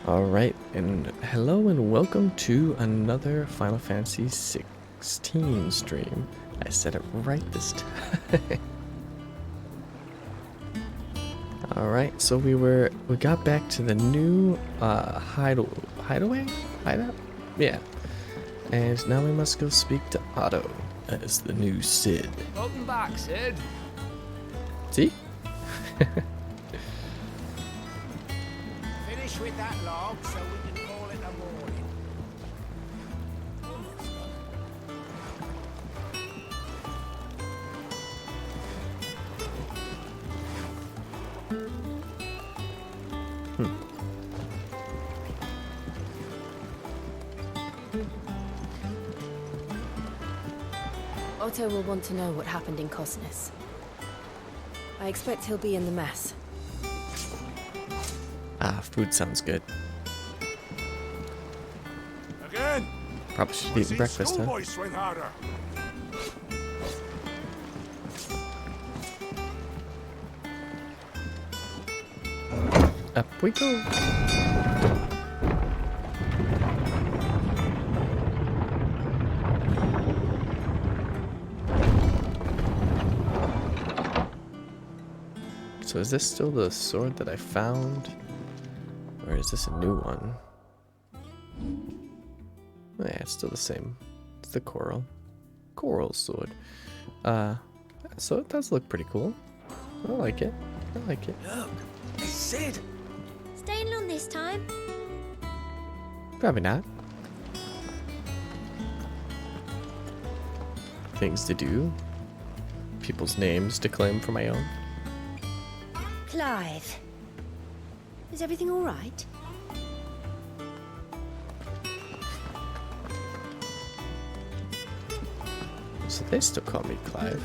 Alright, and hello and welcome to another Final Fantasy XVI stream. I said it right this time. Alright, so we got back to the new hideaway? Hideout? Yeah. And now we must go speak to Otto as the new Cid. Welcome back, Cid. See? Finish with that log so we can call it a morning. Otto will want to know what happened in Cosnus. I expect he'll be in the mess. Ah, food sounds good. Again? Probably should be eating breakfast, huh? Schoolboy swing harder. Up we go. So is this still the sword that I found? Or is this a new one? Yeah, it's still the same. It's the coral sword. So it does look pretty cool. I like it. I like it. Look, it's Cid. Staying long this time? Probably not. Things to do. People's names to claim for my own. Clive. Is everything all right? So they still call me Clive.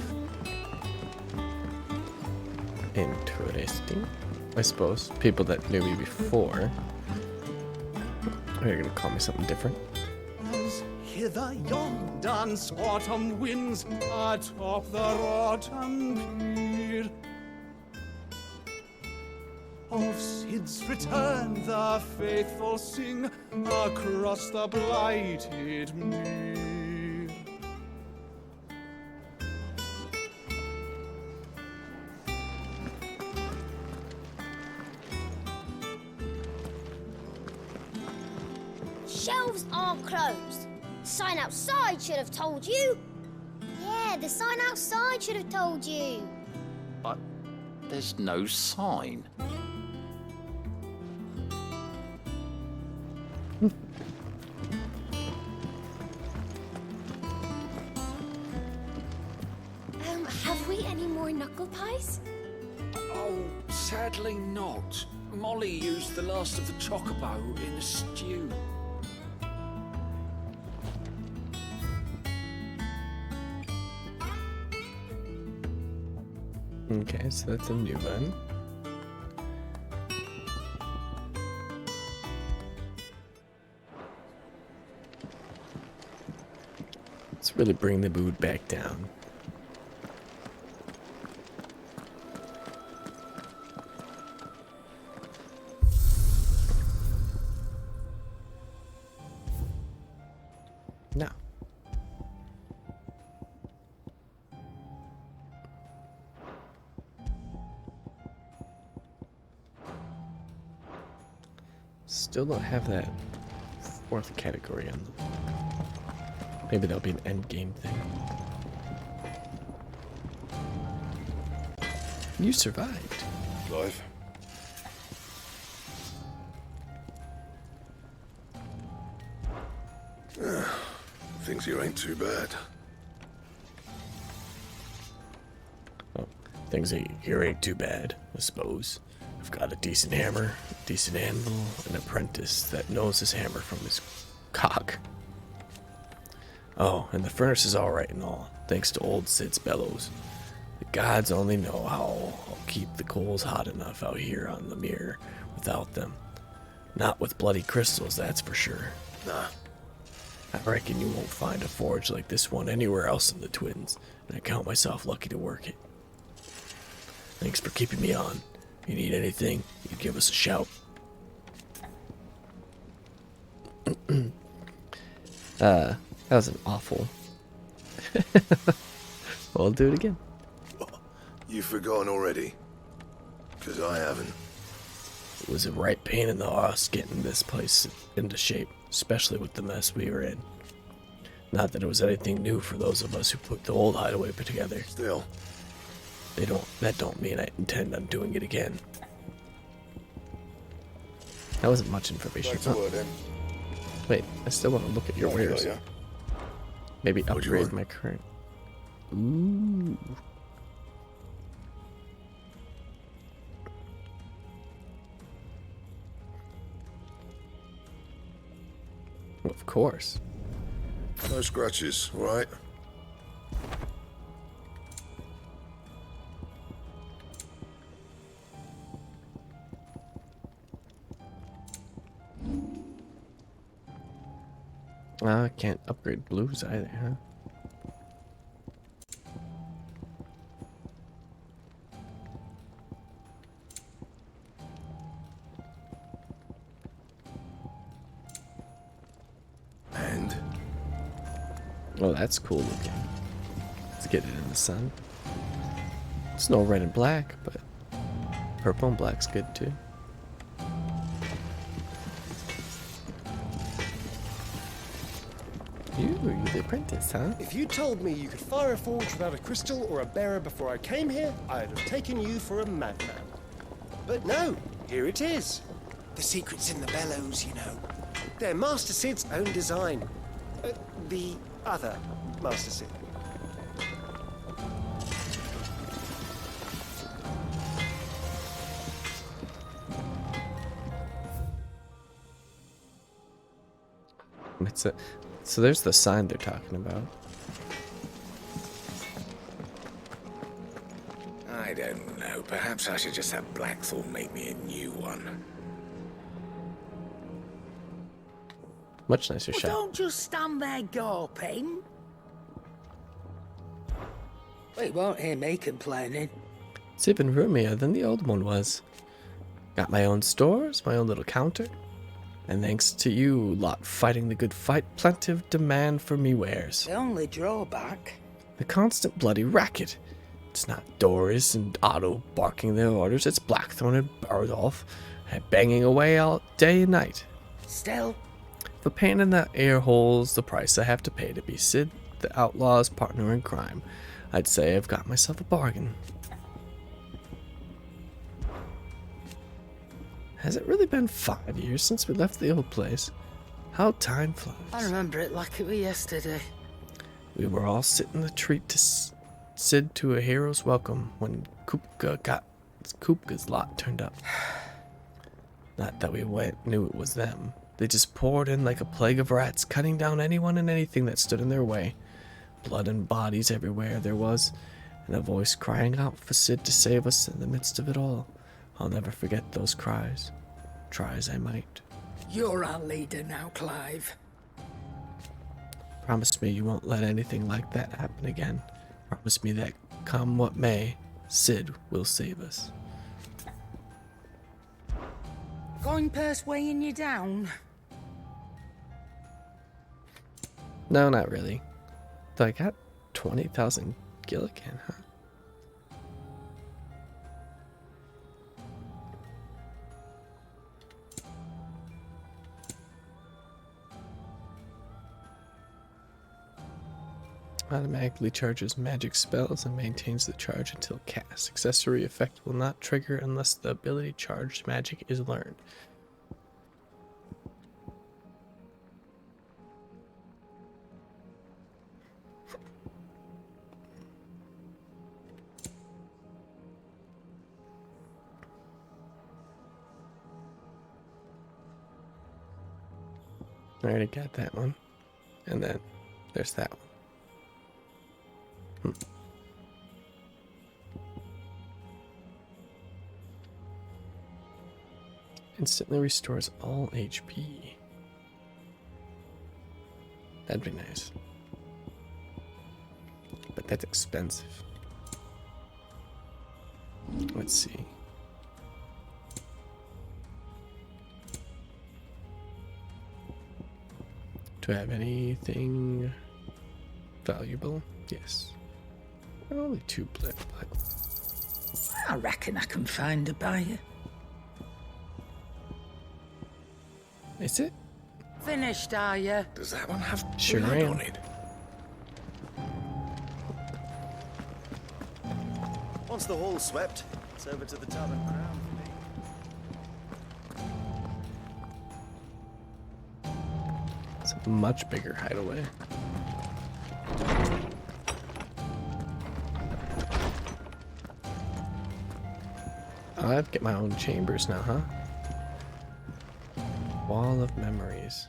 Interesting. I suppose people that knew me before are gonna call me something different. As hither yon dance autumn winds atop the rotten pier. Of Cid's return the faithful sing across the blighted mere. Shelves are closed. Sign outside should have told you. Yeah, the sign outside should have told you. But there's no sign. Have we any more knuckle pies? Oh, sadly not. Molly used the last of the chocobo in a stew. Okay, so that's a new one. Let's really bring the mood back down. Now. Still don't have that fourth category on them. Maybe that'll be an end game thing. You survived. Clive. Things here ain't too bad. Well, things here ain't too bad, I suppose. I've got a decent hammer, a decent anvil, an apprentice that knows his hammer from his cock. Oh, and the furnace is alright and all, thanks to old Cid's bellows. The gods only know how I'll keep the coals hot enough out here on the mirror without them. Not with bloody crystals, that's for sure. Nah. I reckon you won't find a forge like this one anywhere else in the Twins, and I count myself lucky to work it. Thanks for keeping me on. If you need anything, you give us a shout. That was an awful. We'll do it again. You've forgotten already? Because I haven't. It was a right pain in the ass getting this place into shape, especially with the mess we were in. Not that it was anything new for those of us who put the old hideaway together. Still, That don't mean I intend on doing it again. That wasn't much information. back to work then. Wait, I still want to look at your wares. Yeah. Maybe What'd you upgrade want? my current. Ooh. Of course. No scratches, all right? I can't upgrade blues either, huh? And Oh, that's cool looking. Let's get it in the sun. It's no red and black, but purple and black's good too. You're the apprentice, huh? If you told me you could fire a forge without a crystal or a bearer before I came here, I'd have taken you for a madman. But no, here it is. The secret's in the bellows, you know. They're Master Sid's own design. The other Master Sid. So there's the sign they're talking about. I don't know. Perhaps I should just have Blackthorn make me a new one. Much nicer shot. Don't just stand there gawping. They won't hear me complaining. It's even roomier than the old one was. Got my own stores, my own little counter. And thanks to you lot fighting the good fight, plenty of demand for me wares. The only drawback. The constant bloody racket. It's not Doris and Otto barking their orders, it's Blackthorn and Bardolph banging away all day and night. Still, For pain in the ear hole's the price I have to pay to be Sid, the outlaw's partner in crime. I'd say I've got myself a bargain. Has it really been 5 years since we left the old place? How time flies. I remember it like it was yesterday. We were all sitting the treat to Sid to a hero's welcome when Kupka's lot turned up. Not that we knew it was them. They just poured in like a plague of rats, cutting down anyone and anything that stood in their way. Blood and bodies everywhere there was, and a voice crying out for Sid to save us in the midst of it all. I'll never forget those cries. Try as I might. You're our leader now, Clive. Promise me you won't let anything like that happen again. Promise me that, come what may, Sid will save us. Going purse weighing you down? No, not really. Though I got 20,000 Gilligan, huh? Automatically charges magic spells and maintains the charge until cast. Accessory effect will not trigger unless the ability charged magic is learned. I already got that one. And then there's that one. Instantly restores all HP. That'd be nice. But that's expensive. Let's see. Do I have anything valuable? Yes. Only 2 black. I reckon I can find a buyer. Is it? Finished, are you? Does that one have Sure blood am. on it? Once the hall's swept, it's over to the tub and crown for me. It's a much bigger hideaway. I have to get my own chambers now, huh? Wall of memories.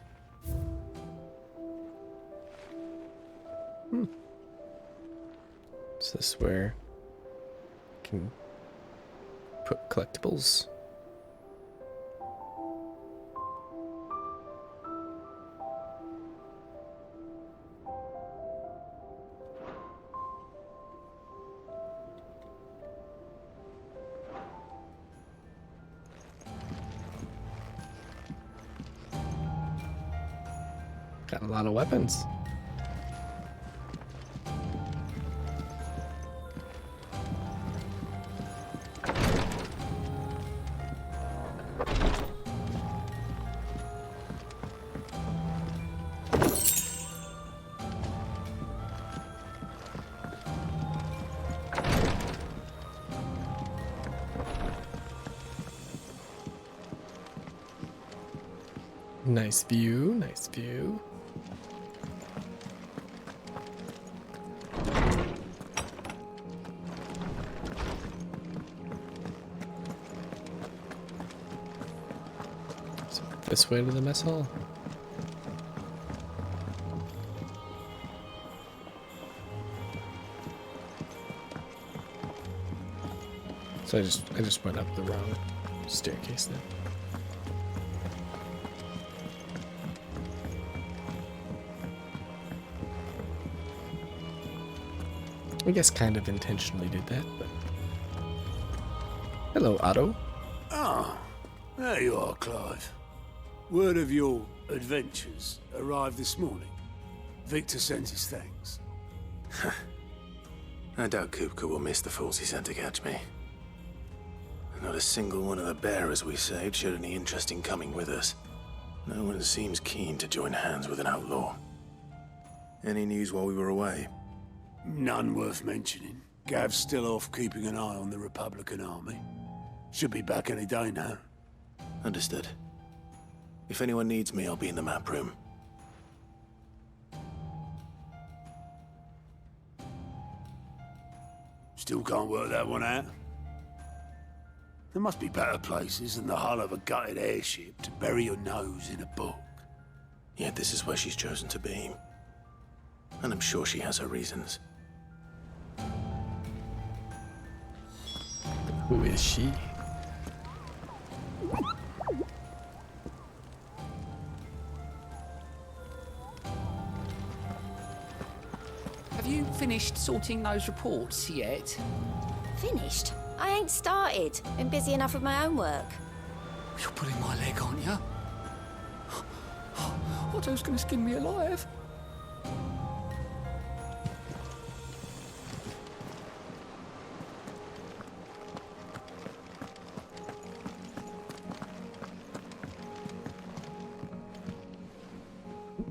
Is this where I can put collectibles? Got a lot of weapons. Nice view, nice view. So this way to the mess hall. So I just went up the wrong staircase then. I guess kind of intentionally did that, but... Hello, Otto. Ah, there you are, Clive. Word of your adventures arrived this morning. Victor sends his thanks. I doubt Kupka will miss the fools he sent to catch me. Not a single one of the bearers we saved showed any interest in coming with us. No one seems keen to join hands with an outlaw. Any news while we were away? None worth mentioning. Gav's still off keeping an eye on the Republican army. Should be back any day now. Understood. If anyone needs me, I'll be in the map room. Still can't work that one out. There must be better places than the hull of a gutted airship to bury your nose in a book. Yet this is where she's chosen to be. And I'm sure she has her reasons. Who is she? Have you finished sorting those reports yet? Finished? I ain't started. Been busy enough with my own work. You're pulling my leg, aren't you? Otto's gonna skin me alive.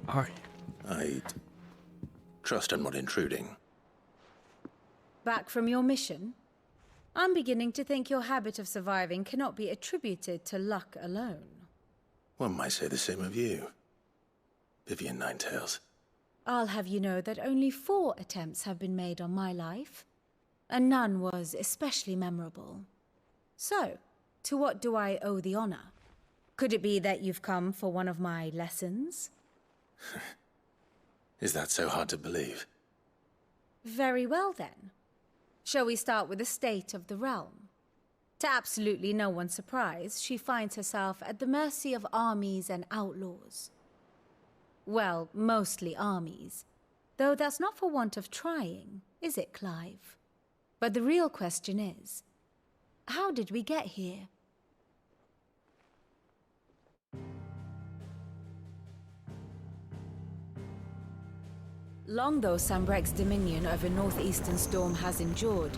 Are I trust I'm not intruding. Back from your mission? I'm beginning to think your habit of surviving cannot be attributed to luck alone. One might say the same of you, Vivian Ninetails. I'll have you know that only 4 attempts have been made on my life, and none was especially memorable. So, to what do I owe the honor? Could it be that you've come for one of my lessons? Is that so hard to believe? Very well then. Shall we start with the state of the realm? To absolutely no one's surprise, she finds herself at the mercy of armies and outlaws. Well, mostly armies. Though that's not for want of trying, is it, Clive? But the real question is, how did we get here? Long though Sambrek's dominion over northeastern Storm has endured,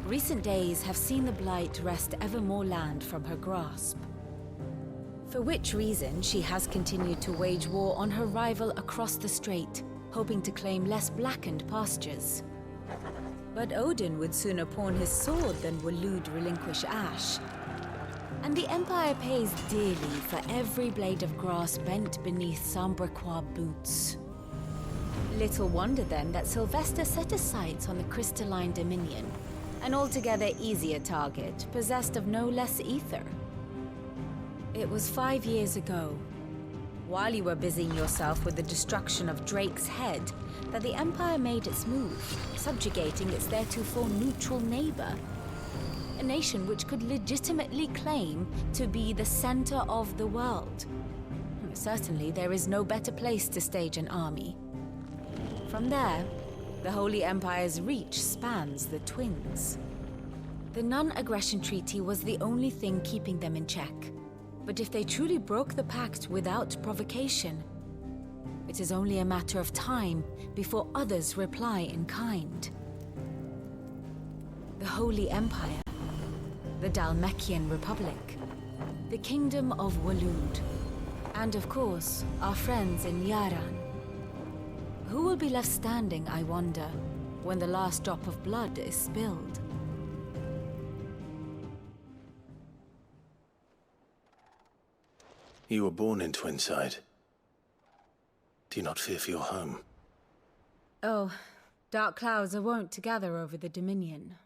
recent days have seen the Blight wrest ever more land from her grasp. For which reason she has continued to wage war on her rival across the strait, hoping to claim less blackened pastures. But Odin would sooner pawn his sword than Waloed relinquish Ash. And the Empire pays dearly for every blade of grass bent beneath Sambrequois boots. Little wonder then that Sylvester set his sights on the crystalline dominion, an altogether easier target, possessed of no less ether. It was 5 years ago, while you were busying yourself with the destruction of Drake's head, that the Empire made its move, subjugating its theretofore neutral neighbor. A nation which could legitimately claim to be the center of the world. Certainly, there is no better place to stage an army. From there, the Holy Empire's reach spans the Twins. The non-aggression treaty was the only thing keeping them in check. But if they truly broke the pact without provocation, it is only a matter of time before others reply in kind. The Holy Empire, the Dhalmekian Republic, the Kingdom of Waloed, and of course, our friends in Yaran. Who will be left standing, I wonder, when the last drop of blood is spilled? You were born in Twinside. Do you not fear for your home? Oh, dark clouds are wont to gather over the Dominion.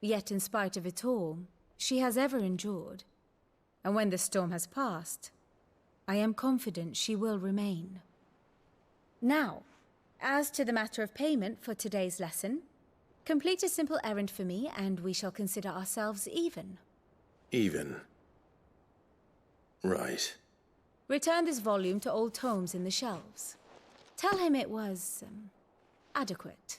Yet in spite of it all, she has ever endured. And when the storm has passed, I am confident she will remain. Now, as to the matter of payment for today's lesson, complete a simple errand for me and we shall consider ourselves even. Even? Right. Return this volume to old tomes in the shelves. Tell him it was, adequate.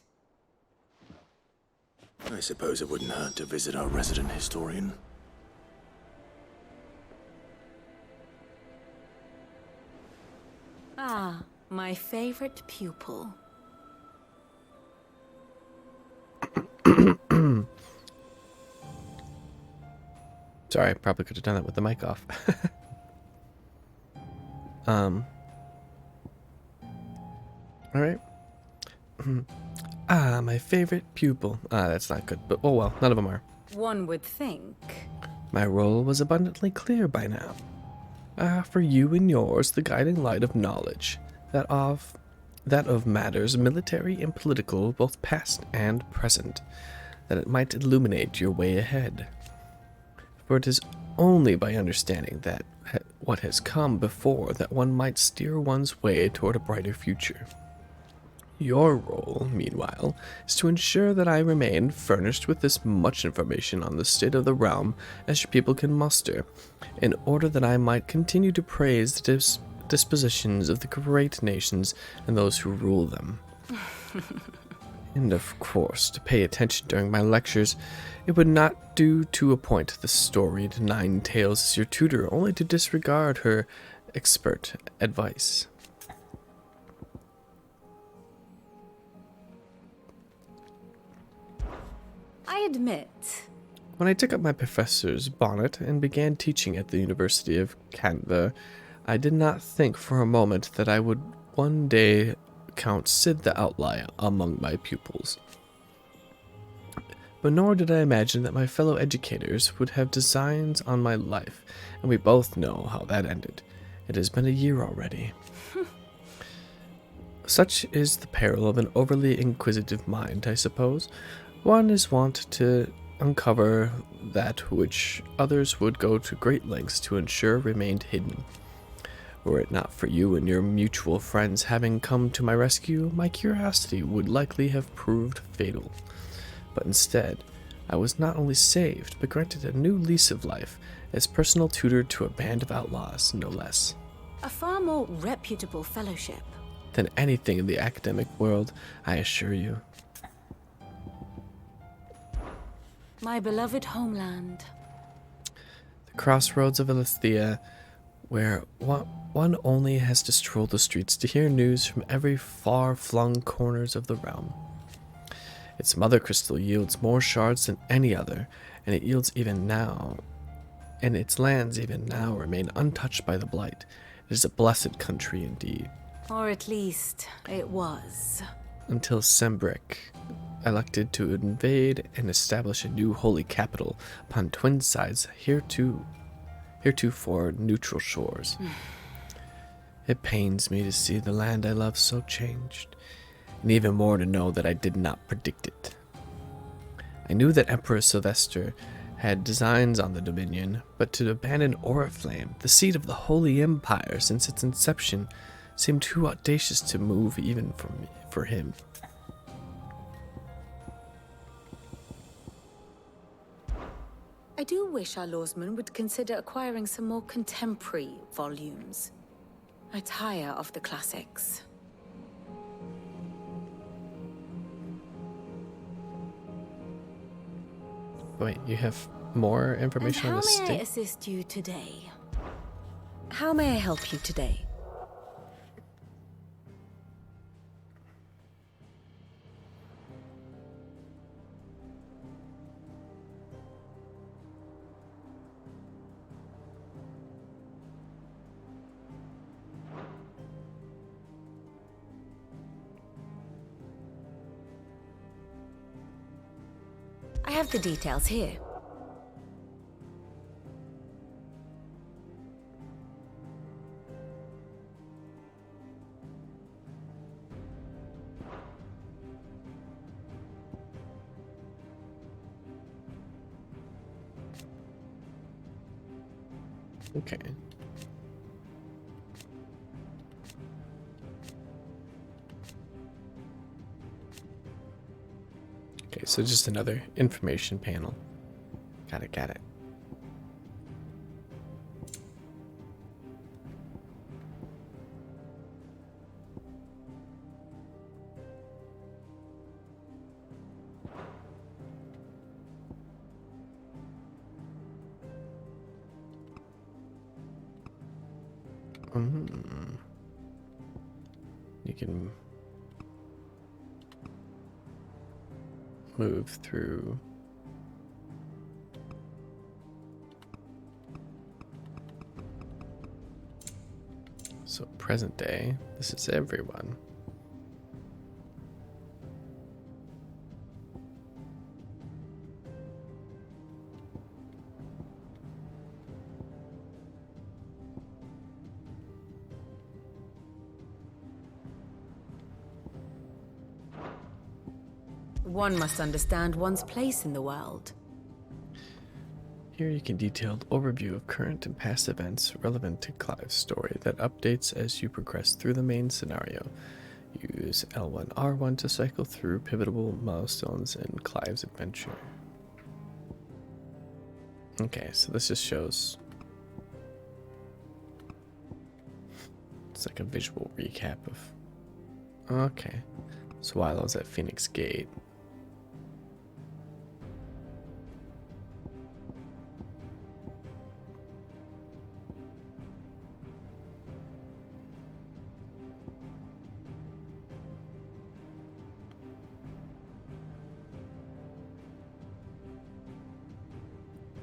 I suppose it wouldn't hurt to visit our resident historian. Ah, my favorite pupil. Sorry, I probably could have done that with the mic off. Alright. My favorite pupil. That's not good, but oh well, none of them are. One would think. My role was abundantly clear by now. For you and yours, the guiding light of knowledge, that of matters military and political, both past and present, that it might illuminate your way ahead. For it is only by understanding that what has come before that one might steer one's way toward a brighter future. Your role, meanwhile, is to ensure that I remain furnished with as much information on the state of the realm as your people can muster, in order that I might continue to praise the dispositions of the great nations and those who rule them. And of course, to pay attention during my lectures. It would not do to appoint the storied Nine Tails as your tutor, only to disregard her expert advice. I admit. When I took up my professor's bonnet and began teaching at the University of Canva, I did not think for a moment that I would one day count Sid the Outlier among my pupils. But nor did I imagine that my fellow educators would have designs on my life, and we both know how that ended. It has been a year already. Such is the peril of an overly inquisitive mind, I suppose. One is wont to uncover that which others would go to great lengths to ensure remained hidden. Were it not for you and your mutual friends having come to my rescue, my curiosity would likely have proved fatal. But instead, I was not only saved, but granted a new lease of life as personal tutor to a band of outlaws, no less. A far more reputable fellowship Than anything in the academic world, I assure you. My beloved homeland. The crossroads of Elithia, where One only has to stroll the streets to hear news from every far-flung corners of the realm. Its mother crystal yields more shards than any other, and its lands even now remain untouched by the blight. It is a blessed country indeed. Or at least it was. Until Sembrick elected to invade and establish a new holy capital upon twin sides heretofore neutral shores. It pains me to see the land I love so changed, and even more to know that I did not predict it. I knew that Emperor Sylvester had designs on the Dominion, but to abandon Oriflame, the seat of the Holy Empire since its inception, seemed too audacious to move even for him. I do wish our lawsman would consider acquiring some more contemporary volumes. I tire of the classics. Wait, you have more information on the How may I state? assist you today? How may I help you today? I have the details here. Okay. Okay, so just another information panel. Got it. You can move through. So present day, this is everyone. One must understand one's place in the world. Here you can detailed overview of current and past events relevant to Clive's story that updates as you progress through the main scenario. Use L1, R1 to cycle through pivotal milestones in Clive's adventure. Okay, so this just shows... It's like a visual recap of... Okay, so while I was at Phoenix Gate...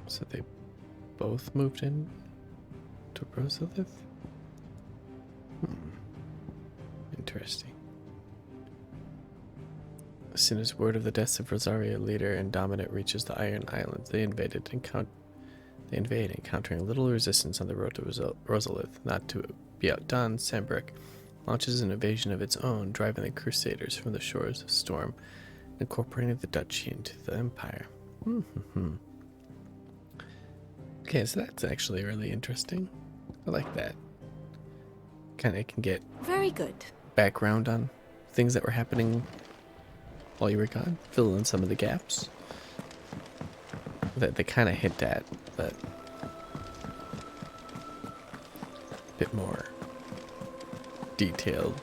So they both moved in to Rosalith? Interesting. As soon as word of the deaths of Rosaria leader and dominant reaches the Iron Islands, they invade, encountering little resistance on the road to Rosalith. Not to be outdone, Sambrick launches an invasion of its own, driving the Crusaders from the shores of Storm, incorporating the duchy into the Empire. Okay, so that's actually really interesting. I like that. Kind of can get Very good. background on things that were happening while you were gone. Fill in some of the gaps that they kind of hint at, but a bit more detailed,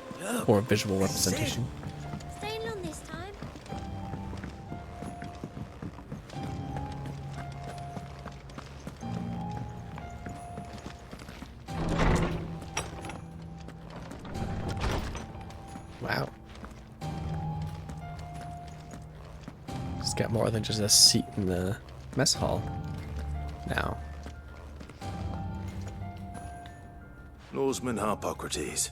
more visual representation. Staying on this time. got more than just a seat in the mess hall now. Norseman Harpocrates.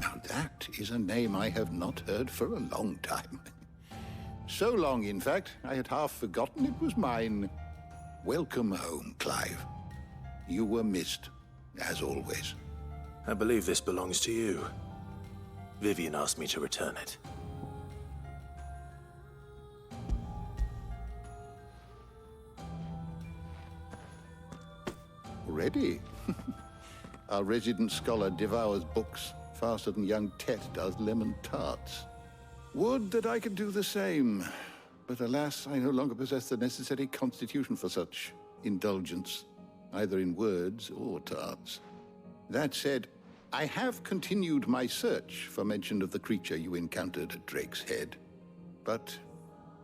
Now that is a name I have not heard for a long time. So long, in fact, I had half forgotten it was mine. Welcome home, Clive. You were missed, as always. I believe this belongs to you. Vivian asked me to return it. Already? Our resident scholar devours books faster than young Tet does lemon tarts. Would that I could do the same. But alas, I no longer possess the necessary constitution for such indulgence, either in words or tarts. That said, I have continued my search for mention of the creature you encountered at Drake's Head. But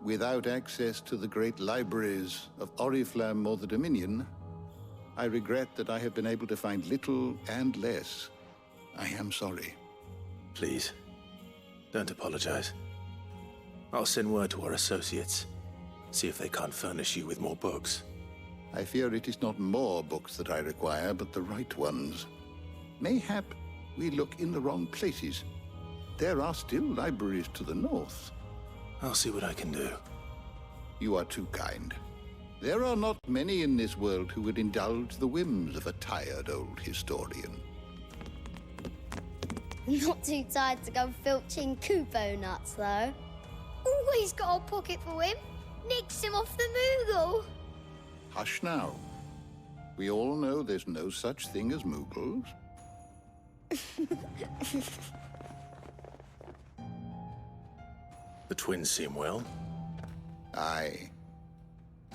without access to the great libraries of Oriflamme or the Dominion, I regret that I have been able to find little and less. I am sorry. Please, don't apologize. I'll send word to our associates. See if they can't furnish you with more books. I fear it is not more books that I require, but the right ones. Mayhap we look in the wrong places. There are still libraries to the north. I'll see what I can do. You are too kind. There are not many in this world who would indulge the whims of a tired old historian. Not too tired to go filching Kupo nuts, though. Always got a pocket for him. Nicks him off the Moogle. Hush now. We all know there's no such thing as Moogles. The twins seem well. Aye.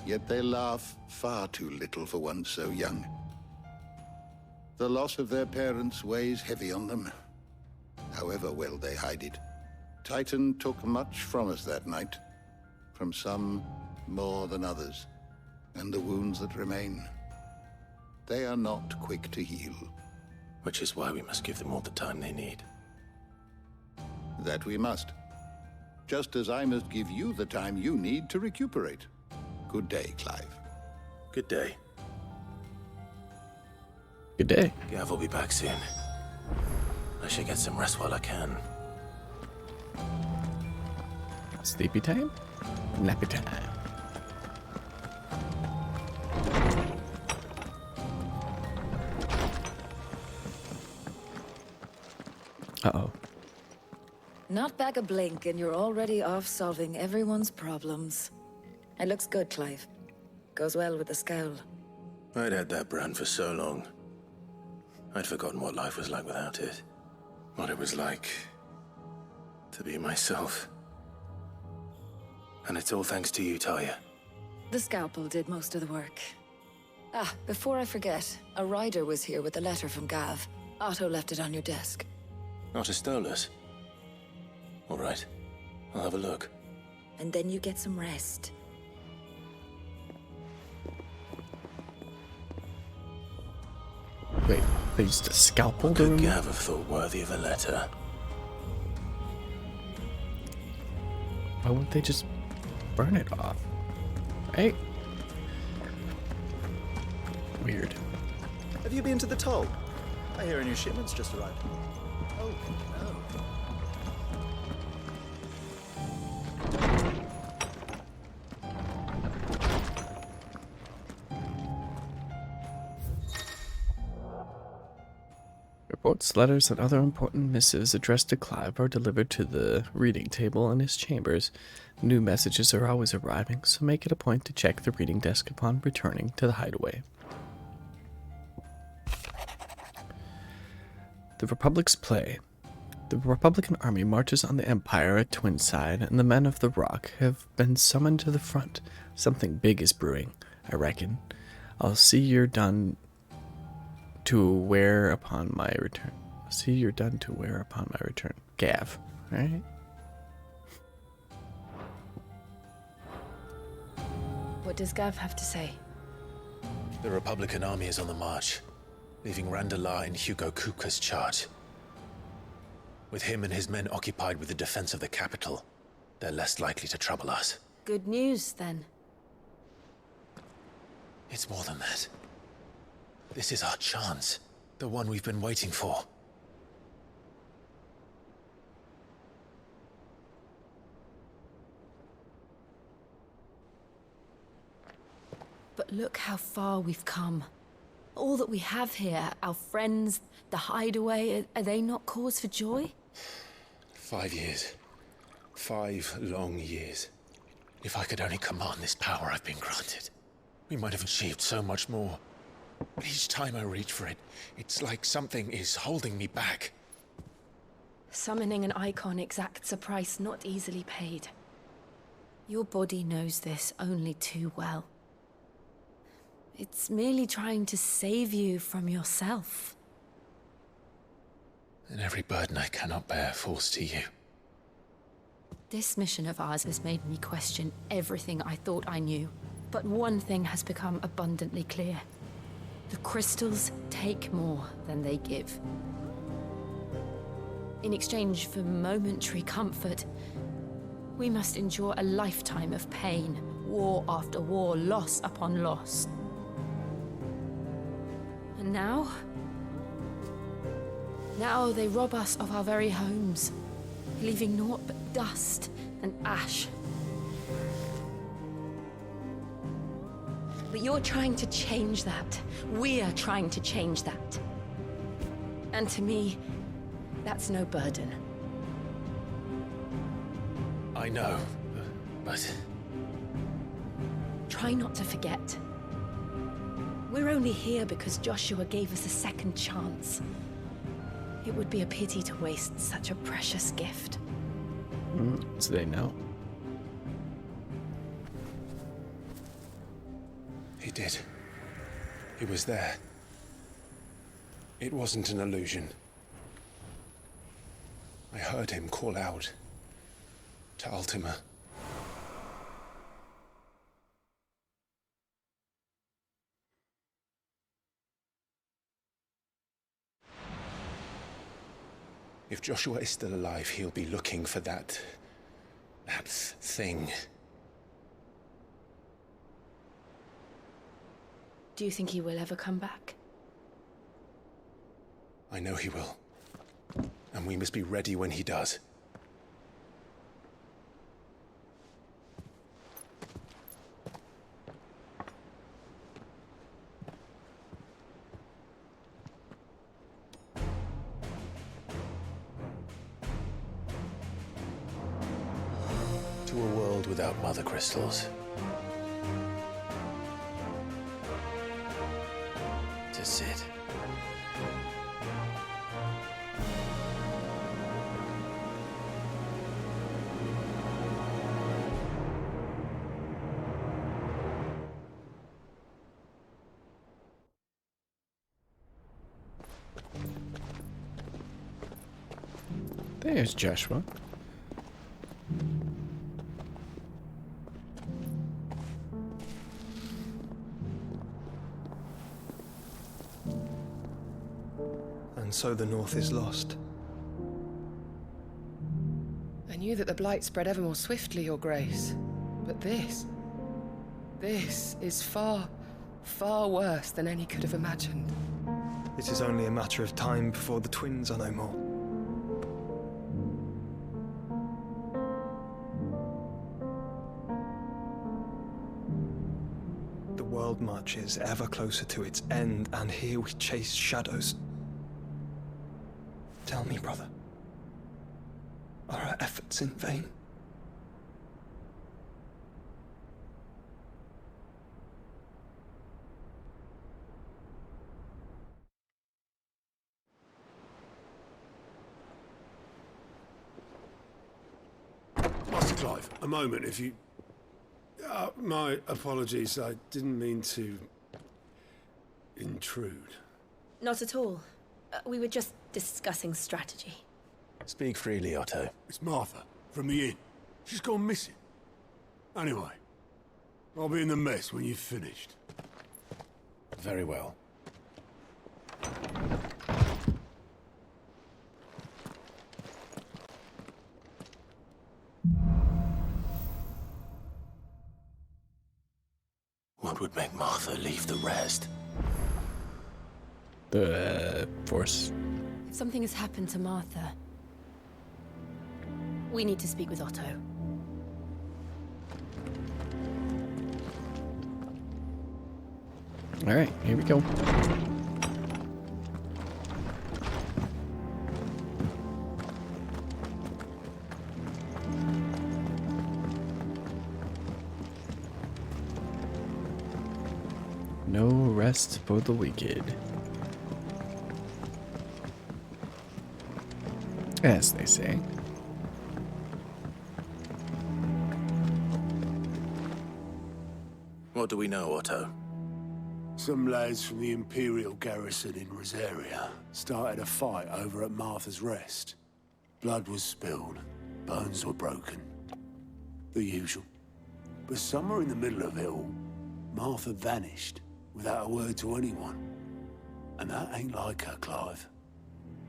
Yet they laugh far too little for one so young. The loss of their parents weighs heavy on them, however well they hide it. Titan took much from us that night, from some more than others, and the wounds that remain, they are not quick to heal. Which is why we must give them all the time they need. That we must. Just as I must give you the time you need to recuperate. Good day, Clive. Good day. Good day. Gav will be back soon. I should get some rest while I can. Sleepy time? Nappy time. Uh-oh. Not back a blink and you're already off solving everyone's problems. It looks good, Clive. Goes well with the scowl. I'd had that brand for so long. I'd forgotten what life was like without it. What it was like to be myself. And it's all thanks to you, Talia. The scalpel did most of the work. Ah, before I forget, a rider was here with a letter from Gav. Otto left it on your desk. Otto stole us. All right, I'll have a look. And then you get some rest. Wait, they used a scalpel What to could remove? Gav have thought worthy of a letter? Why wouldn't they just burn it off? Right? Weird. Have you been to the toll? I hear a new shipment's just arrived. Oh, no. Reports, letters, and other important missives addressed to Clive are delivered to the reading table in his chambers. New messages are always arriving, so make it a point to check the reading desk upon returning to the hideaway. The Republic's play. The Republican army marches on the Empire at Twinside, and the men of the Rock have been summoned to the front. Something big is brewing, I reckon. I'll see you're done to wear upon my return. See you're done to wear upon my return. Gav, right? What does Gav have to say? The Republican army is on the march, leaving Randalar in Hugo Kuka's charge. With him and his men occupied with the defense of the capital, they're less likely to trouble us. Good news, then. It's more than that. This is our chance. The one we've been waiting for. But look how far we've come. All that we have here, our friends, the hideaway, are they not cause for joy? 5 years. 5 long years. If I could only command this power I've been granted, we might have achieved so much more. But each time I reach for it, it's like something is holding me back. Summoning an icon exacts a price not easily paid. Your body knows this only too well. It's merely trying to save you from yourself. And every burden I cannot bear falls to you. This mission of ours has made me question everything I thought I knew. But one thing has become abundantly clear. The crystals take more than they give. In exchange for momentary comfort, we must endure a lifetime of pain, war after war, loss upon loss. And now they rob us of our very homes, leaving naught but dust and ash. But you're trying to change that. We're trying to change that. And to me, that's no burden. I know, but... Try not to forget. We're only here because Joshua gave us a second chance. It would be a pity to waste such a precious gift. So they know. He did. He was there. It wasn't an illusion. I heard him call out to Ultima. If Joshua is still alive, he'll be looking for that thing. Do you think he will ever come back? I know he will. And we must be ready when he does. To a world without mother crystals. To Sid. There's Joshua. And so the North is lost. I knew that the Blight spread ever more swiftly, Your Grace. But this is far, far worse than any could have imagined. It is only a matter of time before the twins are no more. The world marches ever closer to its end, and here we chase shadows. Tell me, brother, are our efforts in vain? Master Clive, a moment, if you... my apologies, I didn't mean to... intrude. Not at all. We were just discussing strategy. Speak freely, Otto. It's Martha, from the inn. She's gone missing. Anyway, I'll be in the mess when you've finished. Very well. would make Martha leave the rest? The Force. If something has happened to Martha, we need to speak with Otto. All right, here we go. No rest for the wicked, as they say. What do we know, Otto? Some lads from the Imperial garrison in Rosaria started a fight over at Martha's Rest. Blood was spilled, bones were broken. The usual. But somewhere in the middle of it all, Martha vanished without a word to anyone. And that ain't like her, Clive.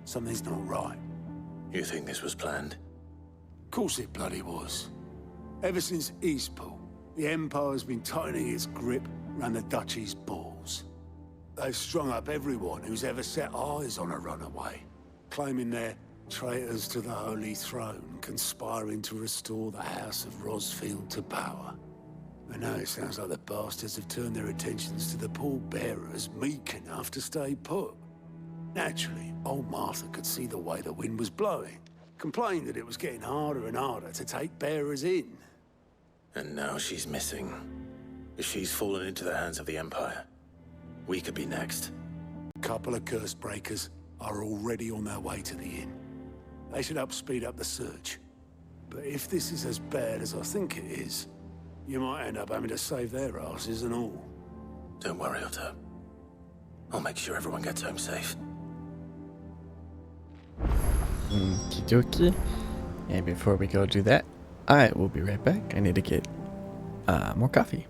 Something's not right. You think this was planned? Course it bloody was. Ever since Eastpool, the Empire's been tightening its grip around the Duchy's balls. They've strung up everyone who's ever set eyes on a runaway, claiming they're traitors to the Holy Throne, conspiring to restore the House of Rosfield to power. And now it sounds like the bastards have turned their attentions to the pallbearers meek enough to stay put. Naturally, old Martha could see the way the wind was blowing, complained that it was getting harder and harder to take bearers in. And now she's missing. If she's fallen into the hands of the Empire, we could be next. Couple of curse breakers are already on their way to the inn. They should help speed up the search. But if this is as bad as I think it is, you might end up having to save their asses and all. Don't worry, Otto. I'll make sure everyone gets home safe. Okie dokie. And before we go do that, I will be right back. I need to get more coffee.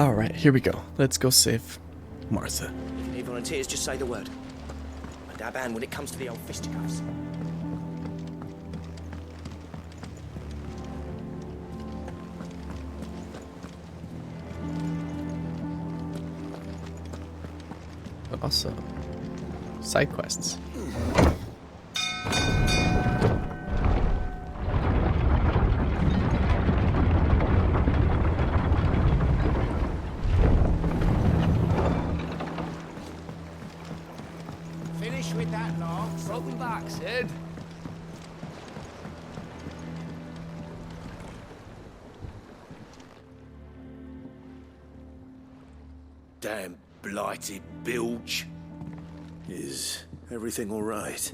Alright, here we go. Let's go save Martha. If you need volunteers, just say the word. I dab hand when it comes to the old fisticuffs. Awesome. Side quests. Finish with that log. Welcome back, Sid. Damn blighted bilge. Is everything all right?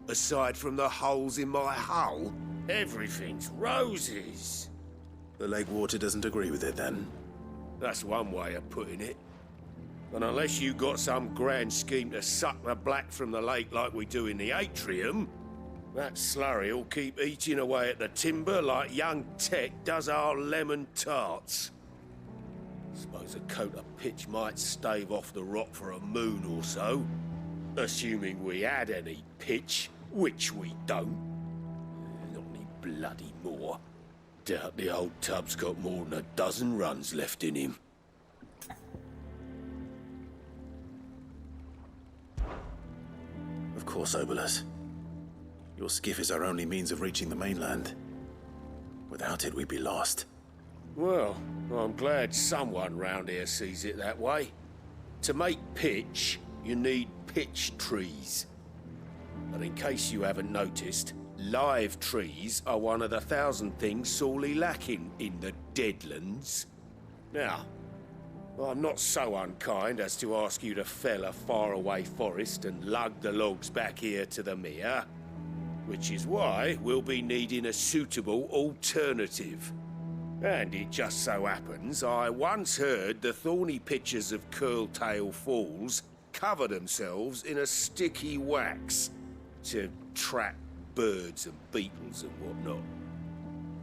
Aside from the holes in my hull, everything's roses. The lake water doesn't agree with it, then? That's one way of putting it. And unless you got some grand scheme to suck the black from the lake like we do in the atrium, that slurry'll keep eating away at the timber like young Tet does our lemon tarts. Suppose a coat of pitch might stave off the rock for a moon or so. Assuming we had any pitch, which we don't. Not any bloody more. Doubt the old tub's got more than a dozen runs left in him. Of course, Obolus. Your skiff is our only means of reaching the mainland. Without it, we'd be lost. Well, I'm glad someone round here sees it that way. To make pitch, you need pitch trees. But in case you haven't noticed, live trees are one of the 1,000 things sorely lacking in the Deadlands. Now, I'm not so unkind as to ask you to fell a faraway forest and lug the logs back here to the mere, which is why we'll be needing a suitable alternative. And it just so happens I once heard the thorny pitchers of Curltail Falls cover themselves in a sticky wax to trap birds and beetles and whatnot.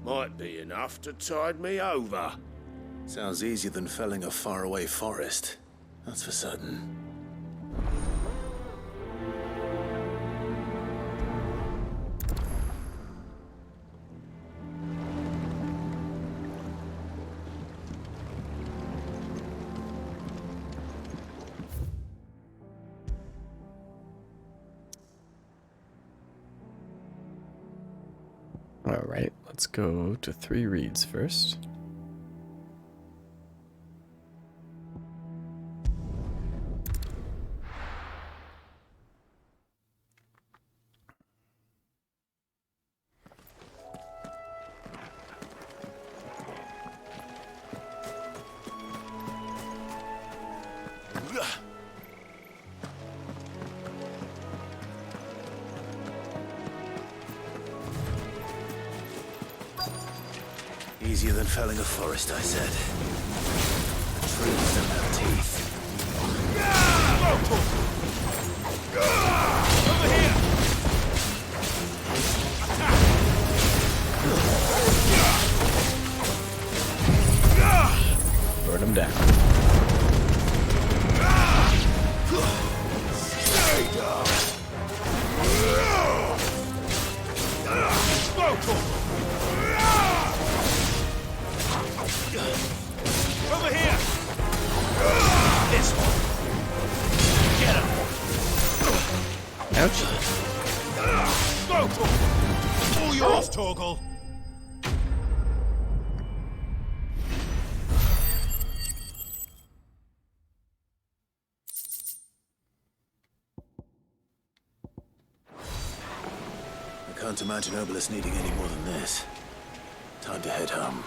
Might be enough to tide me over. Sounds easier than felling a faraway forest. That's for certain. Alright, let's go to 3 reads first. Easier than felling a forest, I said. Trees don't have teeth. Over here! Burn them down. Stay down! Over here! This one! Get him! Ouch. All yours, Torgal! I can't imagine Obolus needing any more than this. Time to head home.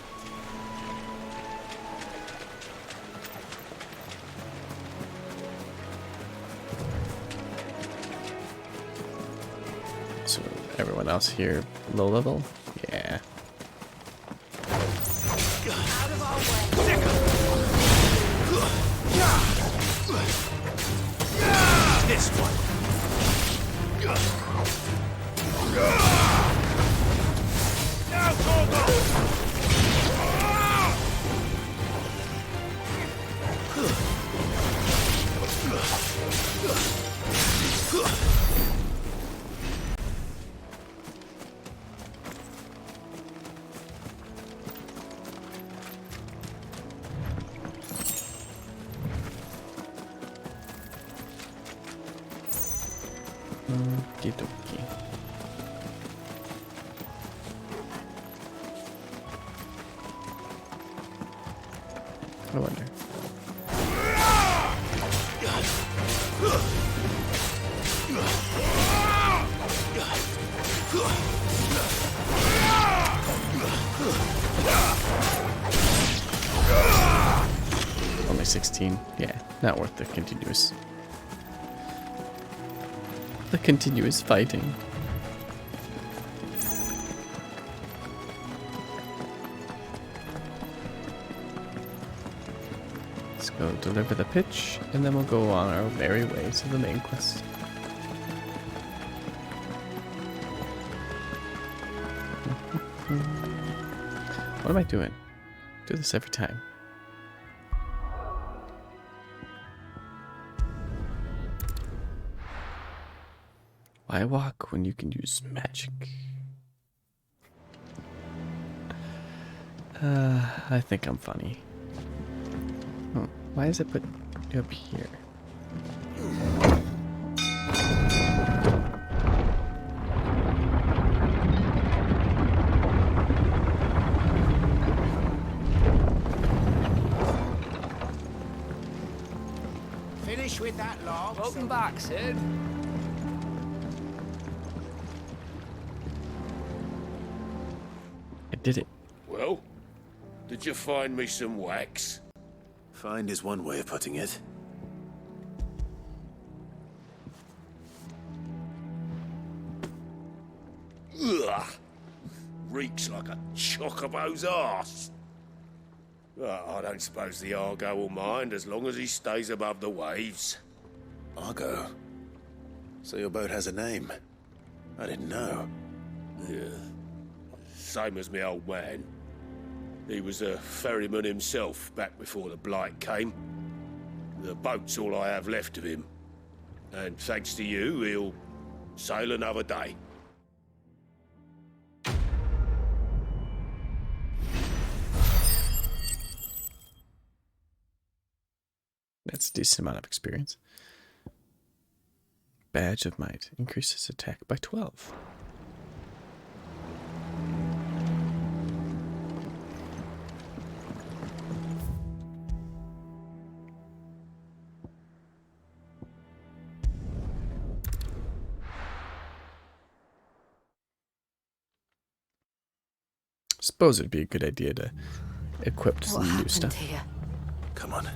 So everyone else here low level? Yeah. Out of our way! This one! Now, Torgal! Okie dokie. I wonder. Only 16. Yeah, not worth the continuous fighting. Let's go deliver the pitch, and then we'll go on our merry way to the main quest. What am I doing? Do this every time. Why walk when you can use magic? I think I'm funny. Oh, why is it put up here? Finish with that log. Welcome back, Sid. I did it. Well, did you find me some wax? Find is one way of putting it. Ugh! Reeks like a chocobo's arse. Well, I don't suppose the Argo will mind as long as he stays above the waves. Argo? So your boat has a name? I didn't know. Yeah. Same as me old man. He was a ferryman himself back before the Blight came. The boat's all I have left of him. And thanks to you, he'll sail another day. That's a decent amount of experience. Badge of Might increases attack by 12. Suppose it'd be a good idea to equip some new stuff. Here? Come on.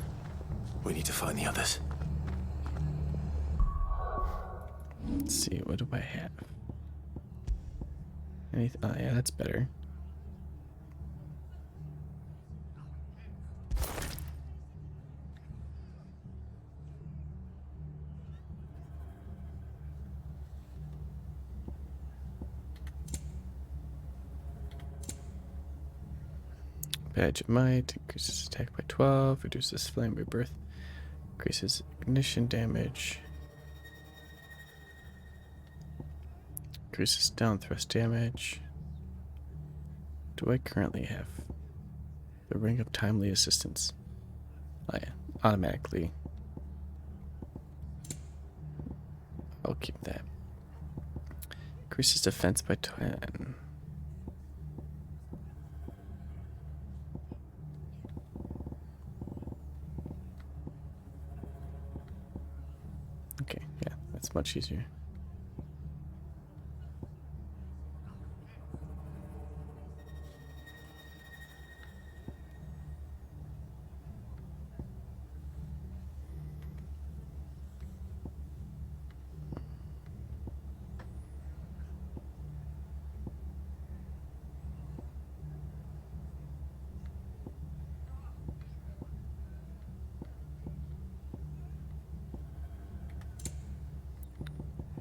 We need to find the others. Let's see, what do I have? Anything? Oh, yeah, that's better. Badge of Might increases attack by 12, reduces flame rebirth, increases ignition damage, increases down thrust damage. Do I currently have the Ring of Timely Assistance? Oh yeah, automatically. I'll keep that. Increases defense by 10. Okay, yeah, that's much easier.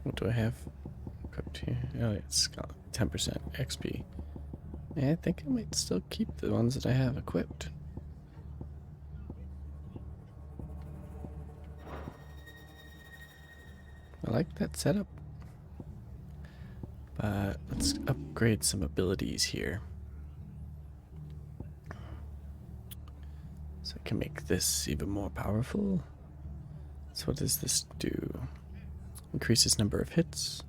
What do I have equipped here? Oh, it's got 10% XP. Yeah, I think I might still keep the ones that I have equipped. I like that setup. But let's upgrade some abilities here. So I can make this even more powerful. So what does this do? Increases number of hits.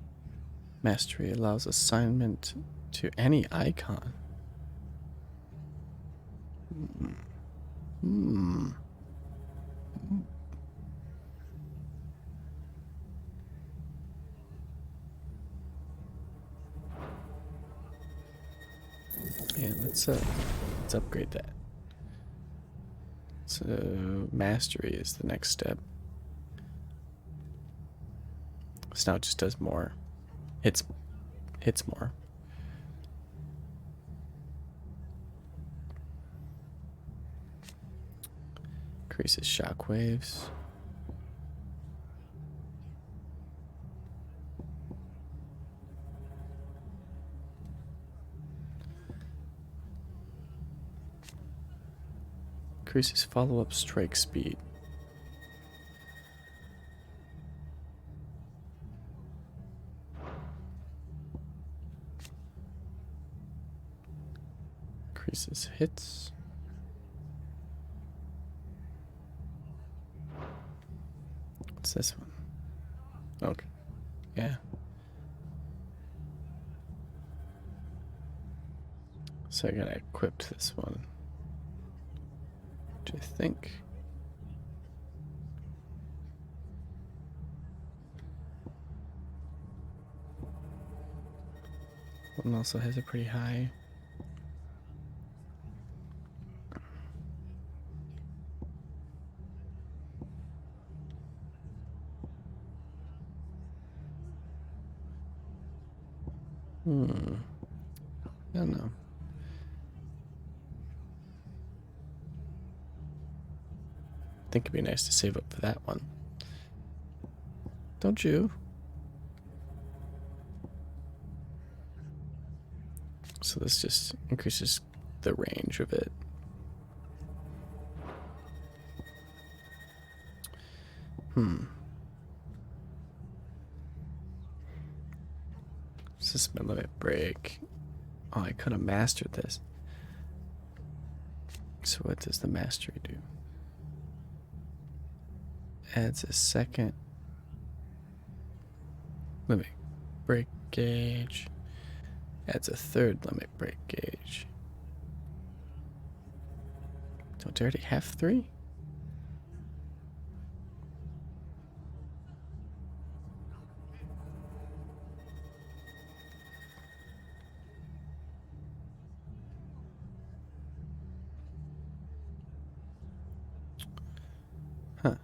Mastery allows assignment to any icon. Hmm. Yeah, let's upgrade that. So mastery is the next step. So now it just does more. Hits more. Increases shockwaves. Increases follow-up strike speed. Increases hits. What's this one? Okay. Yeah. So I gotta equip this one. Which I think. One also has a pretty high. I don't know. I think it'd be nice to save up for that one. Don't you? So this just increases the range of it. Suspend limit break. Oh, I could have mastered this. So what does the mastery do? Adds a second limit break gauge. Adds a third limit break gauge. Don't you already have 3? Huh.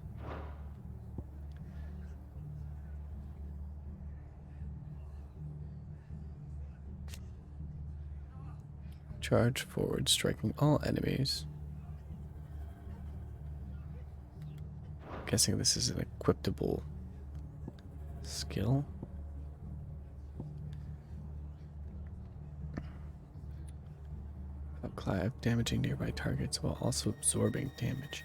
Charge forward, striking all enemies. Guessing this is an equipable skill. Clive, damaging nearby targets while also absorbing damage.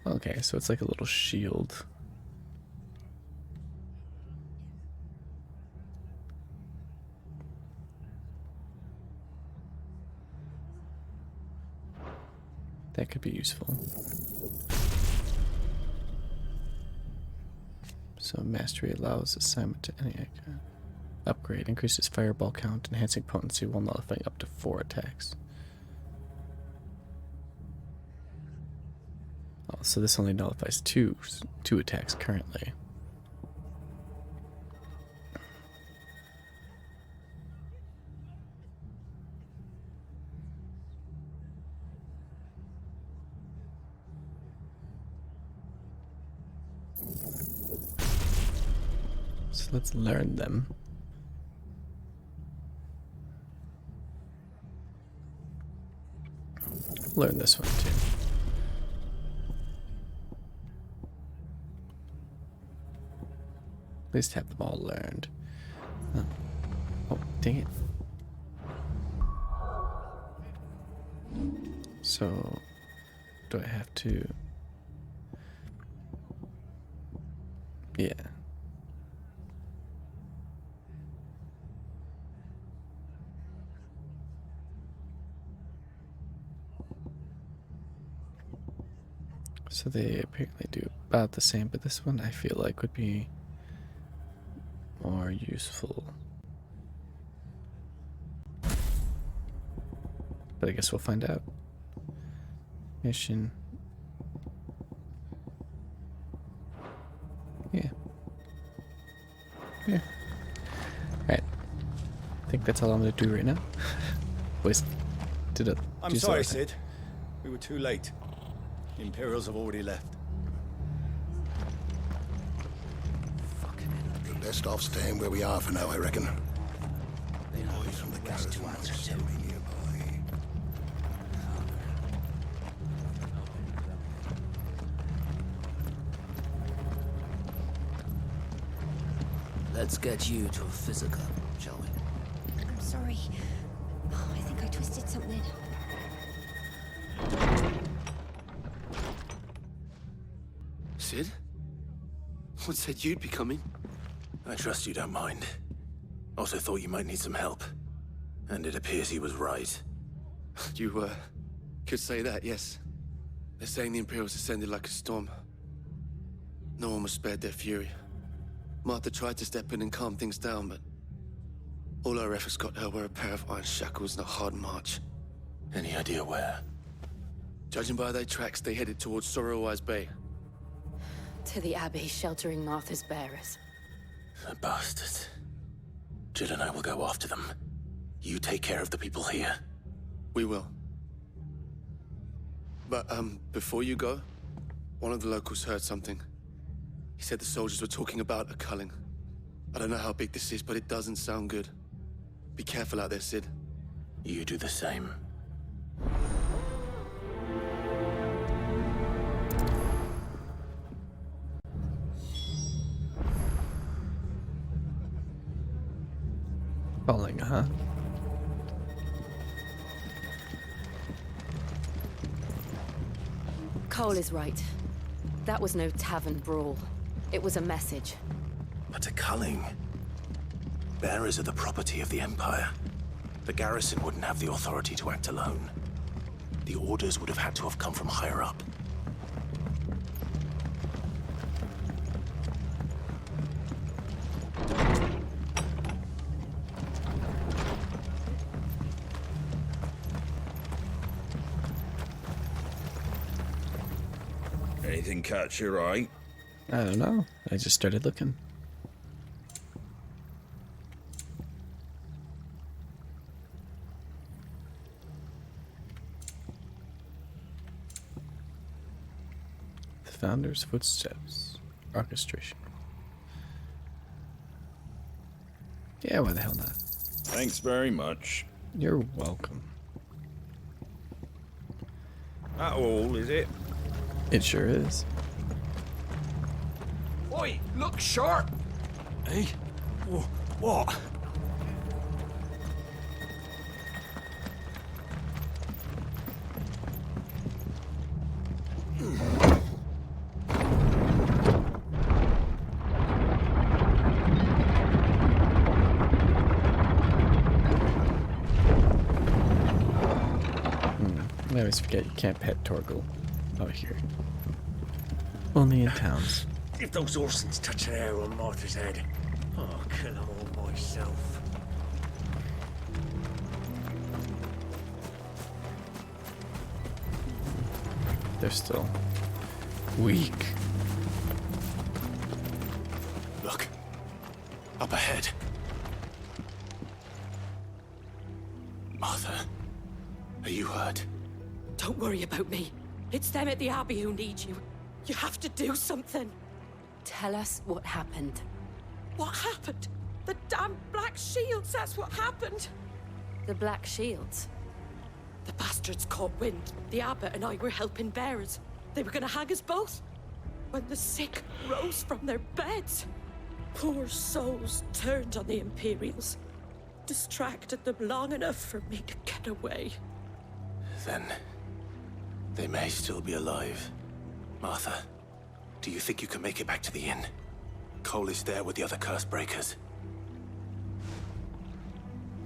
Okay, so it's like a little shield. That could be useful. So mastery allows assignment to any icon. Upgrade increases fireball count, enhancing potency while nullifying up to 4 attacks. Oh, so this only nullifies two attacks currently. So let's learn them. Learn this one too. At least have them all learned. Oh, dang it. So, do I have to... Yeah. So they apparently do about the same, but this one I feel like would be useful. But I guess we'll find out. Mission. Yeah. Yeah. Alright. I think that's all I'm gonna do right now. I'm sorry, Sid. We were too late. The Imperials have already left. We're best off staying where we are for now, I reckon. They know from the rest to answer to. Let's get you to a physical, shall we? I'm sorry. Oh, I think I twisted something. Sid? What said you'd be coming? I trust you don't mind. Also thought you might need some help. And it appears he was right. You, could say that, yes. They're saying the Imperials ascended like a storm. No one was spared their fury. Martha tried to step in and calm things down, but all our efforts got her were a pair of iron shackles and a hard march. Any idea where? Judging by their tracks, they headed towards Sorrowwise Bay. To the Abbey, sheltering Martha's bearers. The bastards. Jill and I will go after them. You take care of the people here. We will. But, before you go, one of the locals heard something. He said the soldiers were talking about a culling. I don't know how big this is, but it doesn't sound good. Be careful out there, Sid. You do the same. Falling, huh? Cole is right. That was no tavern brawl. It was a message. But a culling. Bearers are the property of the Empire. The garrison wouldn't have the authority to act alone. The orders would have had to have come from higher up. Anything catch your eye? I don't know. I just started looking. The Founder's Footsteps. Orchestration. Yeah, why the hell not? Thanks very much. You're welcome. That all, is it? It sure is. Oi, look sharp! Hey? What? I always forget you can't pet Torgal out here. Only in towns. If those Orsons touch an arrow on Martha's head, I'll kill them all myself. They're still weak. Look. Up ahead. Martha, are you hurt? Don't worry about me. It's them at the Abbey who need you. You have to do something. Tell us what happened. What happened? The damn Black Shields, that's what happened. The Black Shields? The bastards caught wind. The abbot and I were helping bearers. They were gonna hang us both. When the sick rose from their beds, poor souls turned on the Imperials. Distracted them long enough for me to get away. Then they may still be alive. Martha, do you think you can make it back to the inn? Cole is there with the other curse breakers.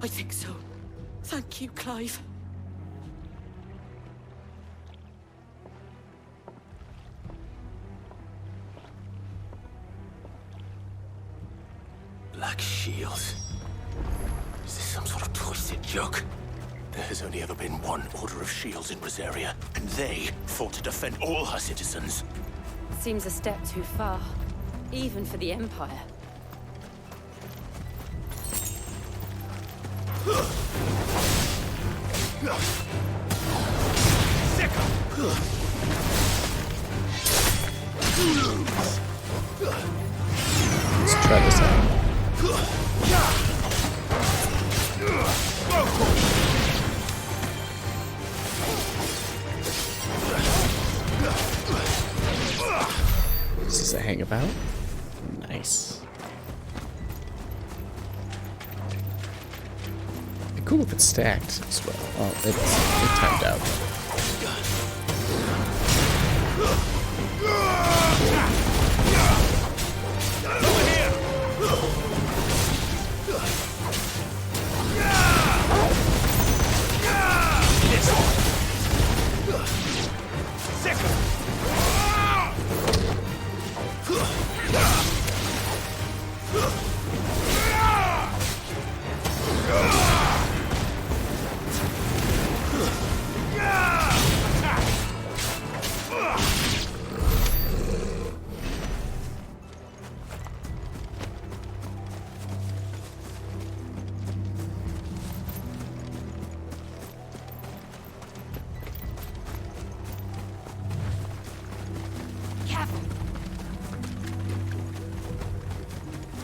I think so. Thank you, Clive. Black shields. Is this some sort of twisted joke? There has only ever been one Order of Shields in Rosaria, and they fought to defend all her citizens. Seems a step too far, even for the Empire. Let's try this out. This is a hangabout. Nice. Be cool if it's stacked as well. Oh, it timed out.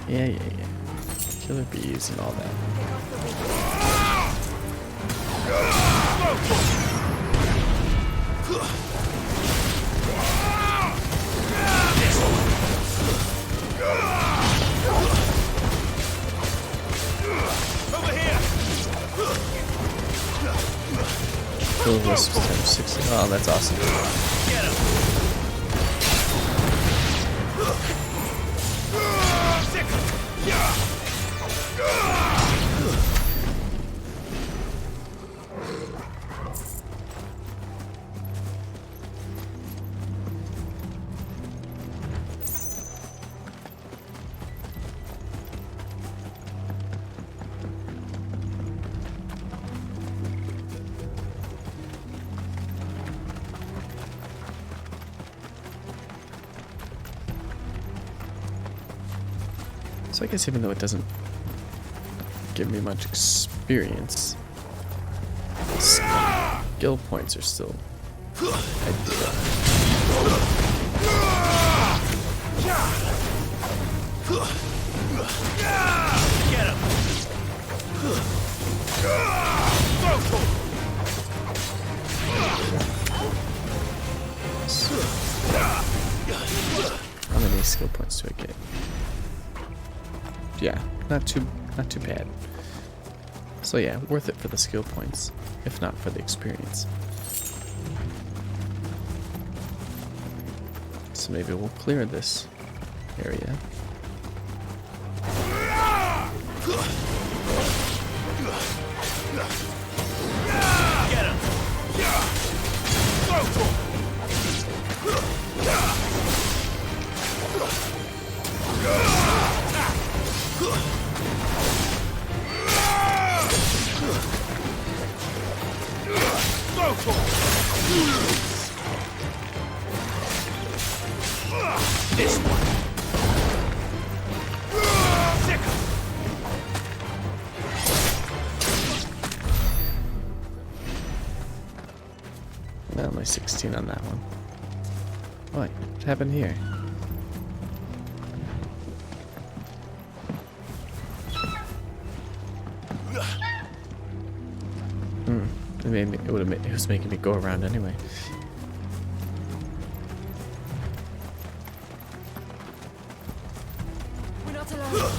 Yeah. Killer bees and all that. Over here. Kill wisps times 60. Oh, that's awesome. Get him. So I guess even though it doesn't give me much experience, skill points are still ideal. Get him. How many skill points do I get? Yeah, not too bad. So yeah, worth it for the skill points, if not for the experience. So maybe we'll clear this area. Get him. This one. Now only 16 on that one. What happened here? It was making me go around anyway. We're not alone.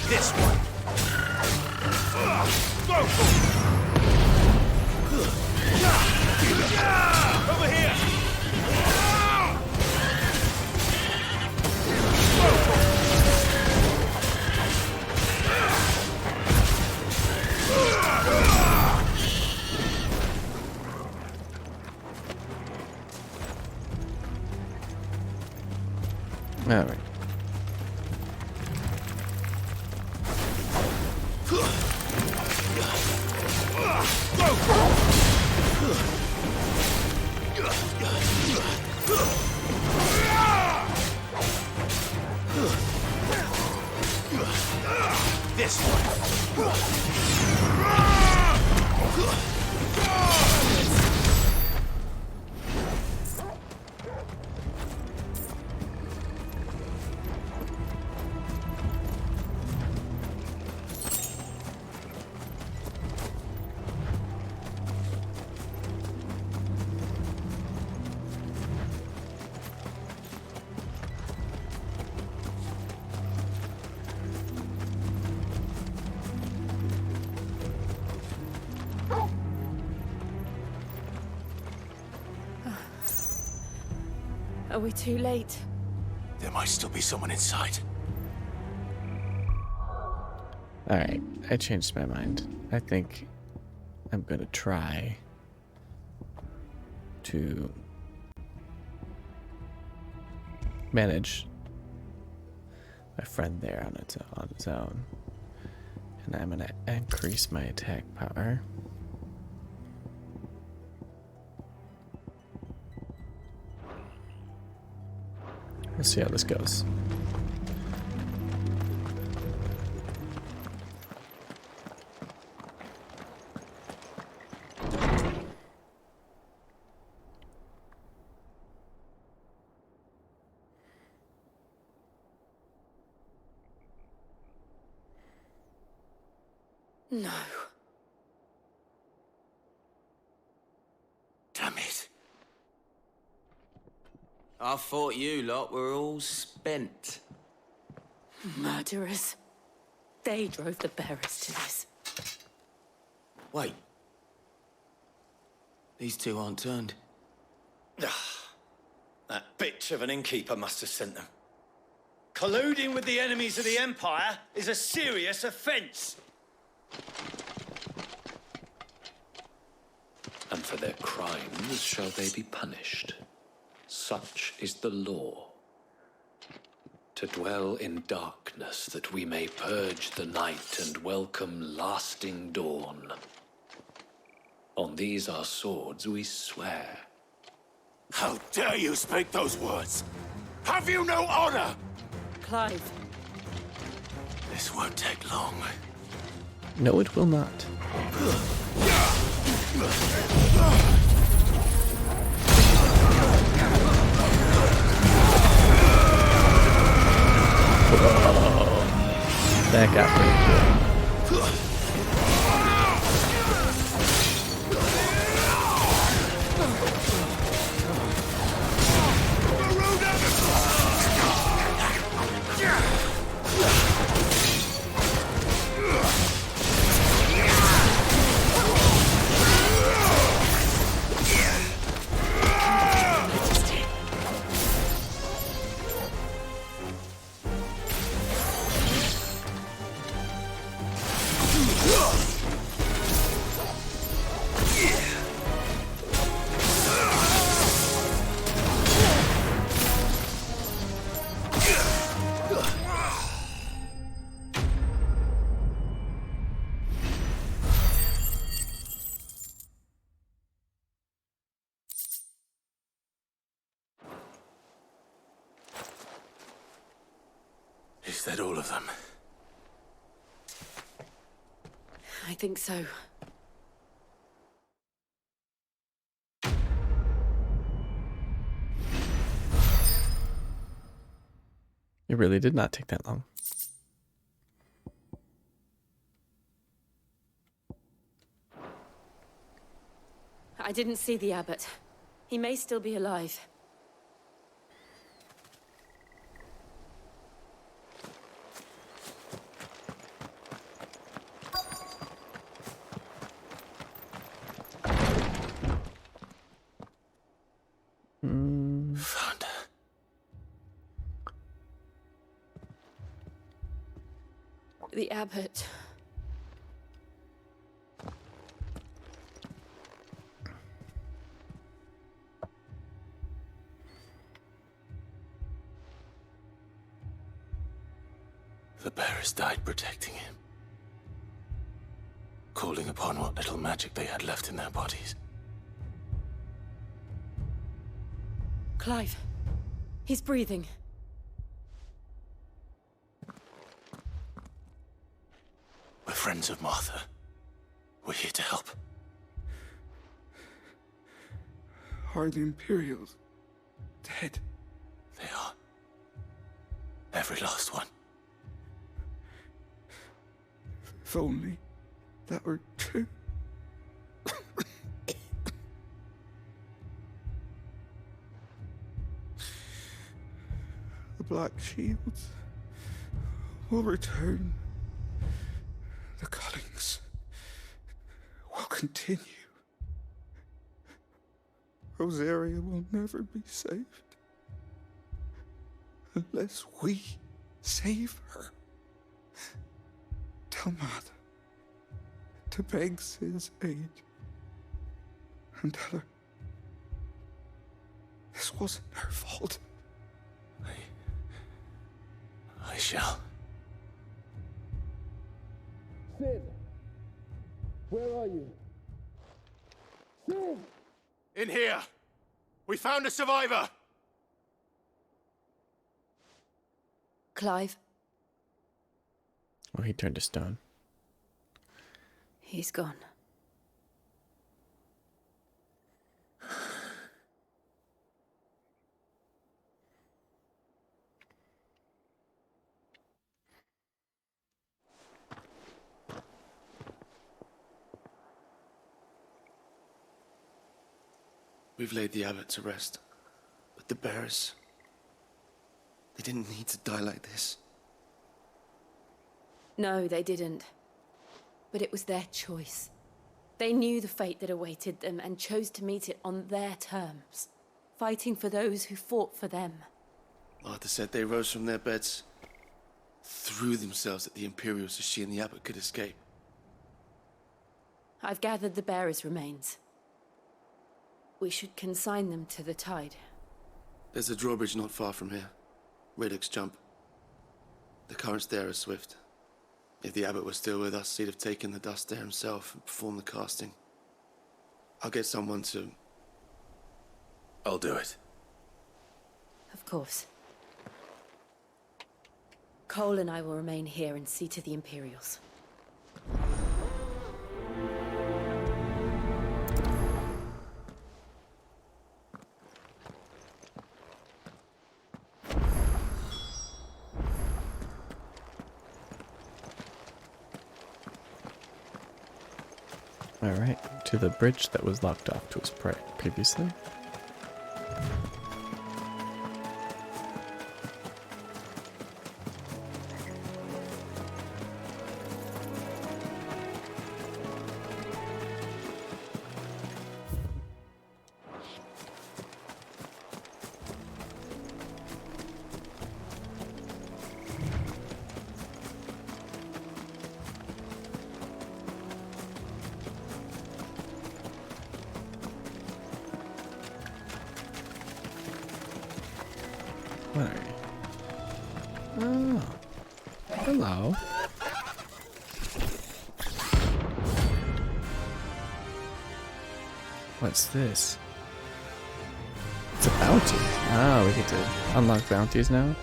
This one. Go for it. Over here. All right. This one. Are we too late? There might still be someone inside. Alright, I changed my mind. I think I'm gonna try to manage my friend there on his own. And I'm gonna increase my attack power. We'll see how this goes. No. Damn it. I thought you lot were all spent. Murderers. They drove the bearers to this. Wait. These two aren't turned. That bitch of an innkeeper must have sent them. Colluding with the enemies of the Empire is a serious offense. And for their crimes shall they be punished. Such is the law. To dwell in darkness that we may purge the night and welcome lasting dawn. On these our swords we swear. How dare you speak those words? Have you no honor? Clive. This won't take long. No, it will not. Whoa. That got pretty cool. Is that all of them? I think so. It really did not take that long. I didn't see the abbot. He may still be alive. Found her. The abbot. The bearers died protecting him, calling upon what little magic they had left in their bodies. Clive. He's breathing. We're friends of Martha. We're here to help. Are the Imperials dead? They are. Every last one. If only that were true. The Black Shields will return. The cullings will continue. Rosaria will never be saved unless we save her. Tell Mother to beg Cid's aid and tell her this wasn't her fault. I shall. Cid! Where are you? Cid! In here! We found a survivor! Clive. Oh, he turned to stone. He's gone. We've laid the abbot to rest, but the bearers, they didn't need to die like this. No, they didn't. But it was their choice. They knew the fate that awaited them and chose to meet it on their terms, fighting for those who fought for them. Martha said they rose from their beds, threw themselves at the Imperials so she and the abbot could escape. I've gathered the bearers' remains. We should consign them to the tide. There's a drawbridge not far from here. Radix Jump. The currents there are swift. If the abbot was still with us, he'd have taken the dust there himself and performed the casting. I'll get someone to... I'll do it. Of course. Cole and I will remain here and see to the Imperials. Alright, to the bridge that was locked off to us previously. Where are you? Oh. Hello. What's this? It's a bounty. Oh, we get to unlock bounties now.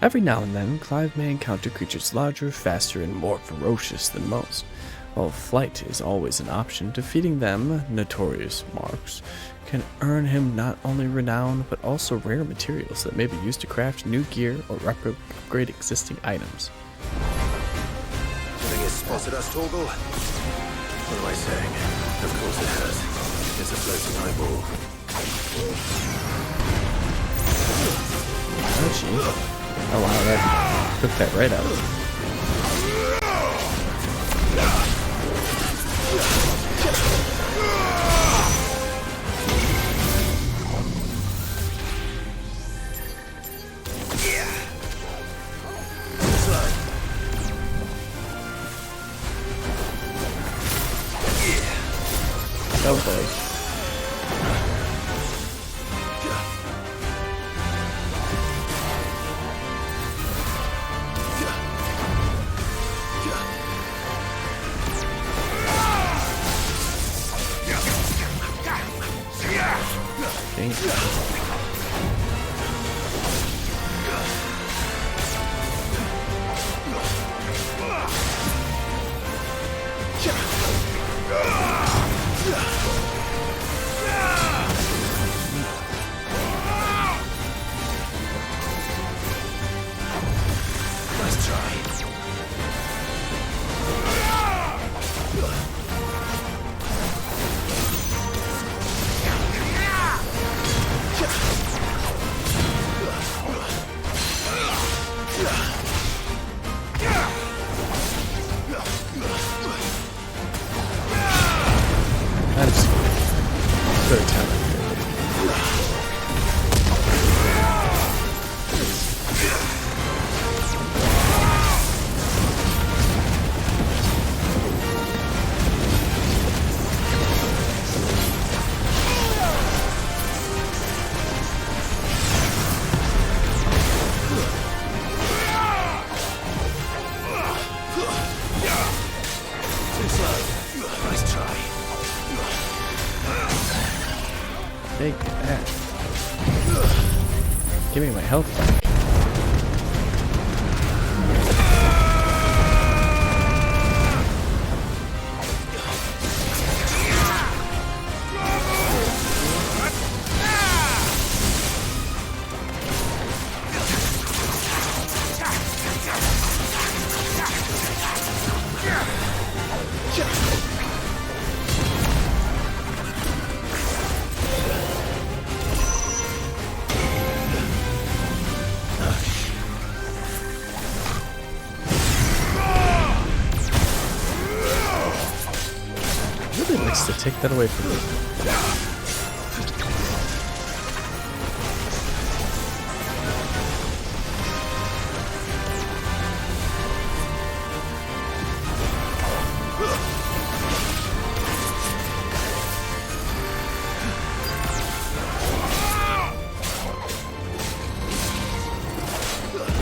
Every now and then, Clive may encounter creatures larger, faster, and more ferocious than most. While flight is always an option, defeating them, notorious marks, can earn him not only renown, but also rare materials that may be used to craft new gear or upgrade existing items. Think it's spotted us, Torgal? What am I saying? Of course it has. It's a floating eyeball. Oh, jeez. Oh, wow, that took that right out. Oh boy. Nice try. That's very talented. Too slow. Nice try. Take that. Give me my health back. Really likes to take that away from me.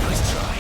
Nice try.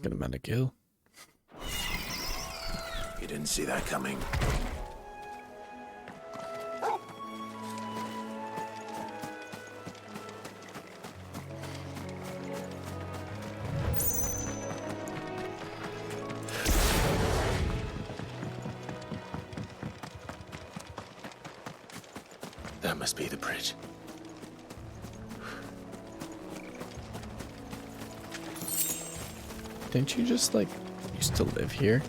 Gonna man a kill. You didn't see that coming. That must be the bridge. Didn't you just, like, used to live here?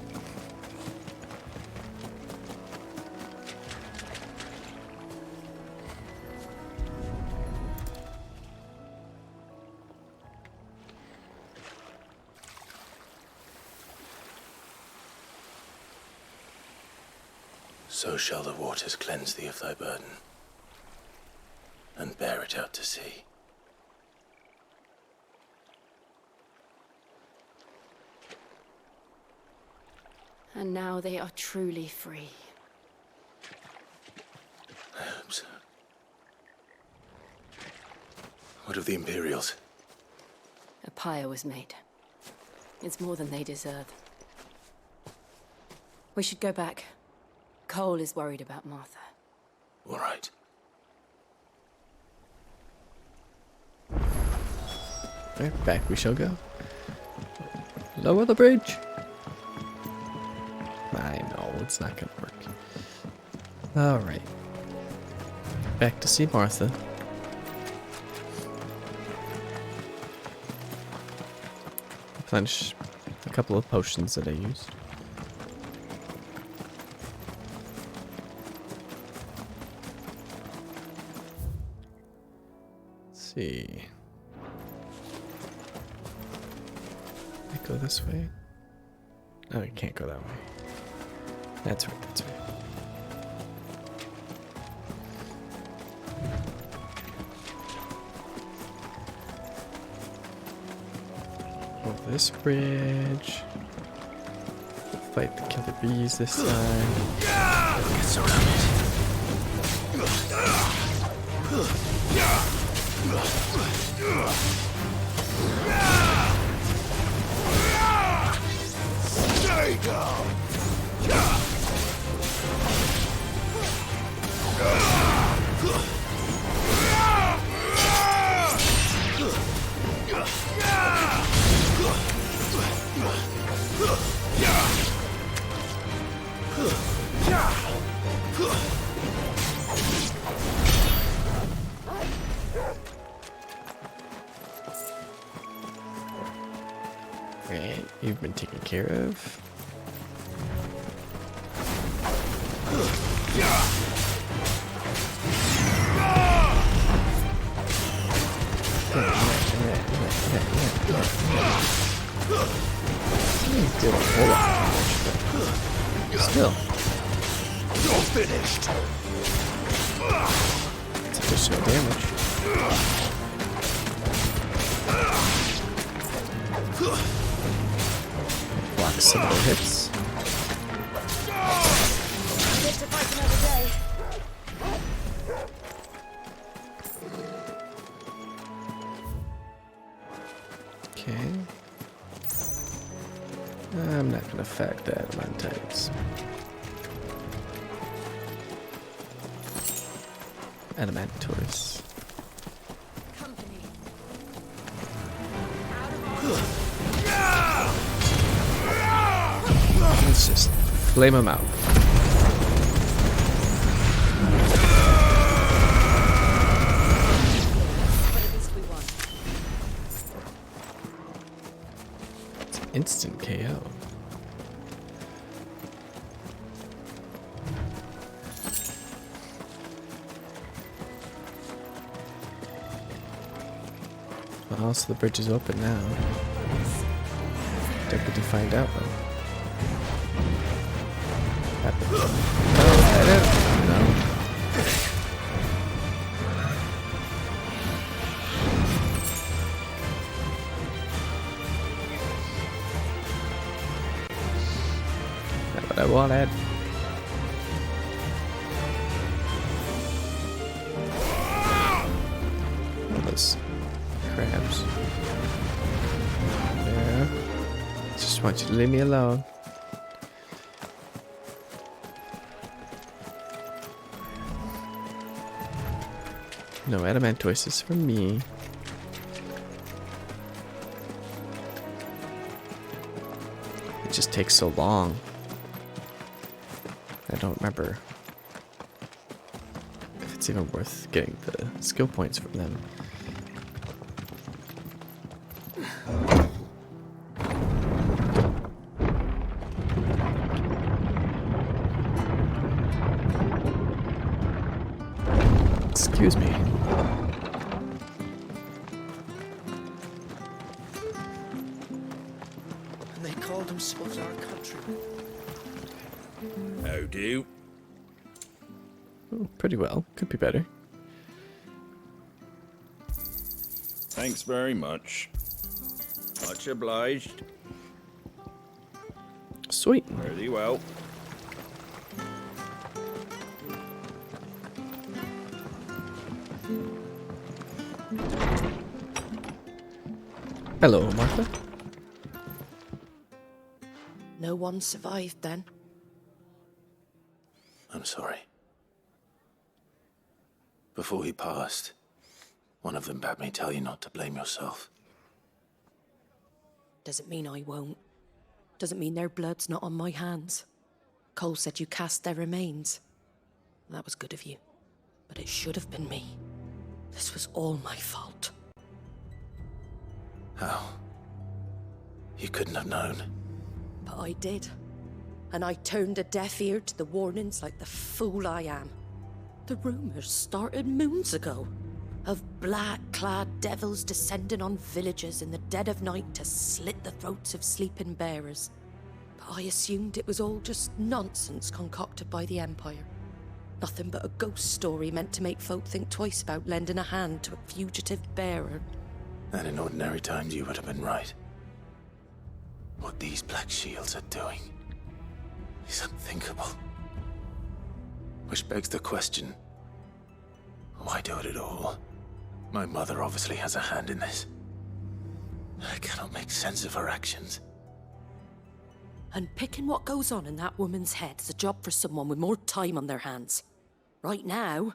So shall the waters cleanse thee of thy burden, and bear it out to sea. And now they are truly free. I hope so. What of the Imperials? A pyre was made. It's more than they deserve. We should go back. Cole is worried about Martha. All right. Right, back we shall go. Lower the bridge. I know, it's not gonna work. Alright. Back to see Martha. Replenish a couple of potions that I used. Let's see. I go this way? Oh, you can't go that way. That's right, that's right. Oh, this bridge. Fight the killer bees this time. Get surrounded. There you go. Right, you've been taken care of. He's doing a whole lot of damage, but still. You're finished. It's additional damage. Block some of the hits. Live to fight another day. Okay. I'm not gonna fact that amount of times. Adamantors. Let's just flame them out. It's an instant KO. Well, so the bridge is open now. Don't get to find out though. Happened. Oh, I don't know. Not what I wanted. All those crabs. Yeah. just want you to leave me alone. No adamantoises for me. It just takes so long. I don't remember if it's even worth getting the skill points from them. Excuse me. And they called themselves our countrymen. How do? Oh, pretty well. Could be better. Thanks very much. Much obliged. Sweet. Very well. Hello, Martha. No one survived then. I'm sorry. Before he passed, one of them bade me tell you not to blame yourself. Doesn't mean I won't. Doesn't mean their blood's not on my hands. Cole said you cast their remains. That was good of you. But it should have been me. This was all my fault. How? You couldn't have known. But I did. And I turned a deaf ear to the warnings like the fool I am. The rumors started moons ago. Of black-clad devils descending on villages in the dead of night to slit the throats of sleeping bearers. But I assumed it was all just nonsense concocted by the Empire. Nothing but a ghost story meant to make folk think twice about lending a hand to a fugitive bearer. And in ordinary times you would have been right. What these Black Shields are doing is unthinkable. Which begs the question, why do it at all? My mother obviously has a hand in this. I cannot make sense of her actions. And picking what goes on in that woman's head is a job for someone with more time on their hands. Right now,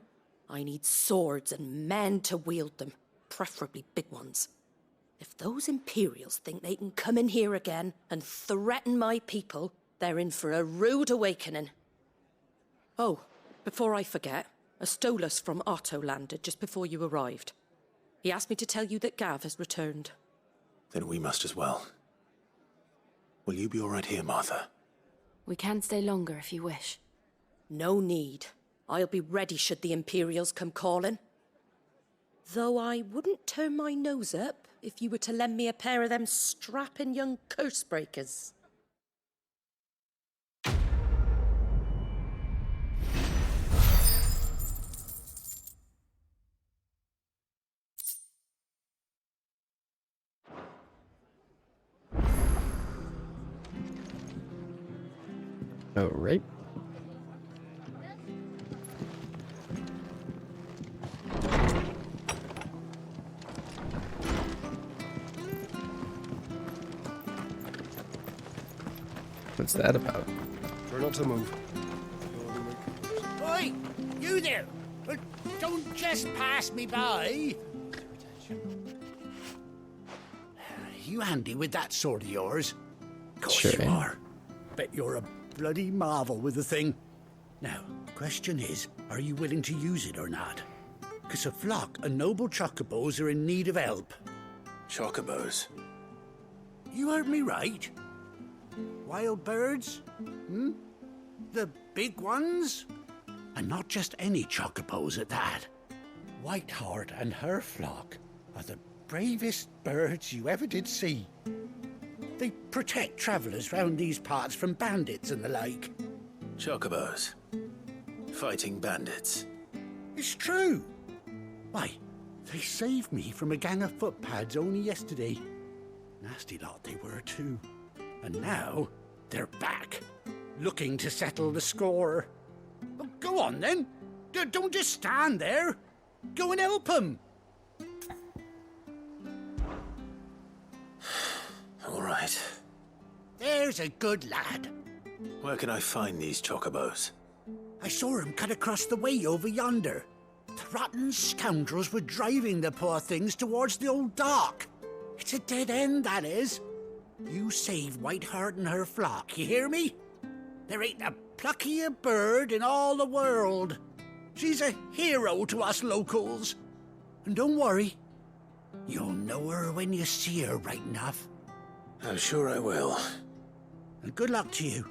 I need swords and men to wield them, preferably big ones. If those Imperials think they can come in here again and threaten my people, they're in for a rude awakening. Oh, before I forget, a Stolas from Otto landed just before you arrived. He asked me to tell you that Gav has returned. Then we must as well. Will you be all right here, Martha? We can stay longer if you wish. No need. I'll be ready should the Imperials come calling. Though I wouldn't turn my nose up if you were to lend me a pair of them strapping young curse breakers. All right. What's that about? Try not to move. Oi! You there! Don't just pass me by! You handy with that sword of yours? Of course Sure you am. are. Bet you're a bloody marvel with the thing. Now, question is, are you willing to use it or not? Because a flock of noble chocobos are in need of help. Chocobos? You heard me right. Wild birds? Hmm? The big ones? And not just any chocobos at that. Whiteheart and her flock are the bravest birds you ever did see. They protect travellers round these parts from bandits and the like. Chocobos. Fighting bandits. It's true. Why, they saved me from a gang of footpads only yesterday. Nasty lot they were too. And now, they're back, looking to settle the score. Well, go on then. Don't just stand there. Go and help them. All right. There's a good lad. Where can I find these chocobos? I saw him cut across the way over yonder. The rotten scoundrels were driving the poor things towards the old dock. It's a dead end, that is. You save Whiteheart and her flock, you hear me? There ain't a pluckier bird in all the world. She's a hero to us locals. And don't worry, you'll know her when you see her right enough. I'm sure I will. And good luck to you.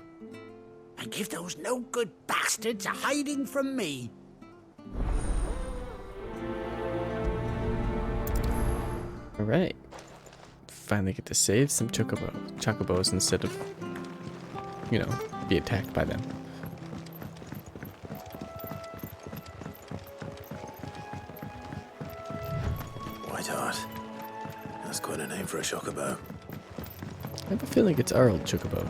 And give those no-good bastards a hiding from me. Alright. Finally get to save some chocobos instead of, you know, be attacked by them. Whiteheart. That's quite a name for a chocobo. I have a feeling it's our old chocobo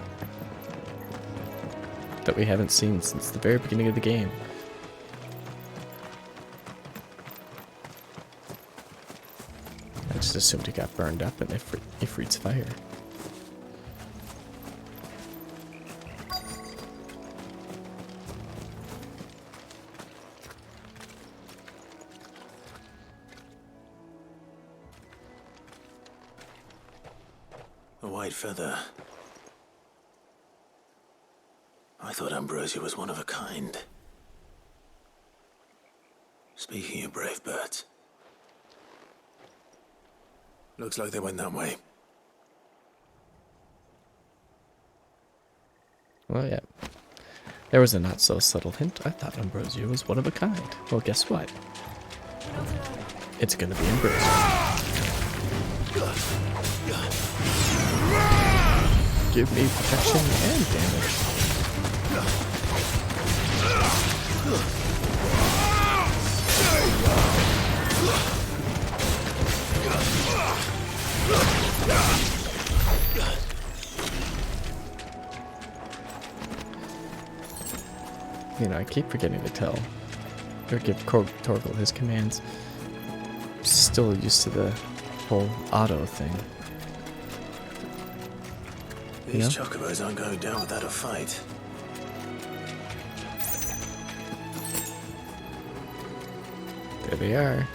that we haven't seen since the very beginning of the game. I just assumed he got burned up in Ifrit's fire. A white feather. I thought Ambrosia was one of a kind. Speaking of brave birds. Looks like they went that way. Well, yeah. There was a not-so-subtle hint. I thought Ambrosia was one of a kind. Well, guess what? It's gonna be Ambrosia. Give me protection and damage. You know, I keep forgetting to tell or give Torgal his commands. Still used to the whole auto thing. These chocobos aren't going down without a fight. There they are.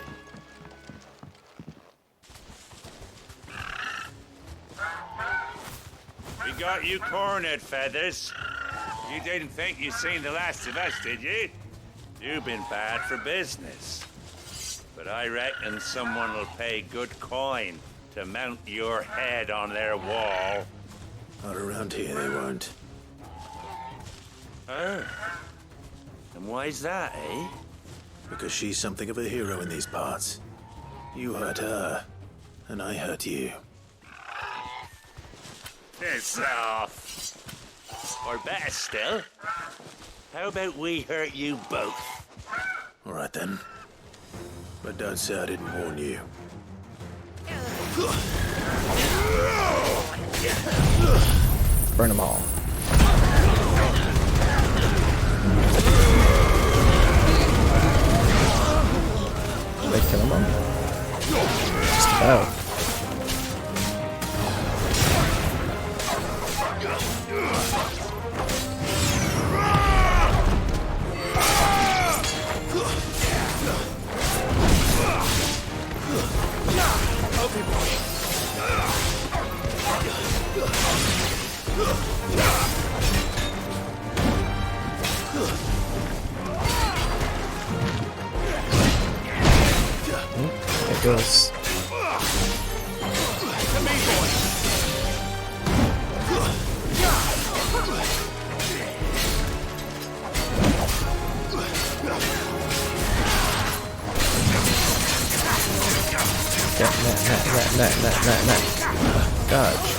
We got you cornered, Feathers. You didn't think you'd seen the last of us, did you? You've been bad for business. But I reckon someone will pay good coin to mount your head on their wall. Not around here, they won't. Oh. And why's that, eh? Because she's something of a hero in these parts. You hurt her, and I hurt you. Piss off. Or better still, how about we hurt you both? All right then. But don't say I didn't warn you. Burn them all. Did they kill them all? Just about. It goes. Dodge.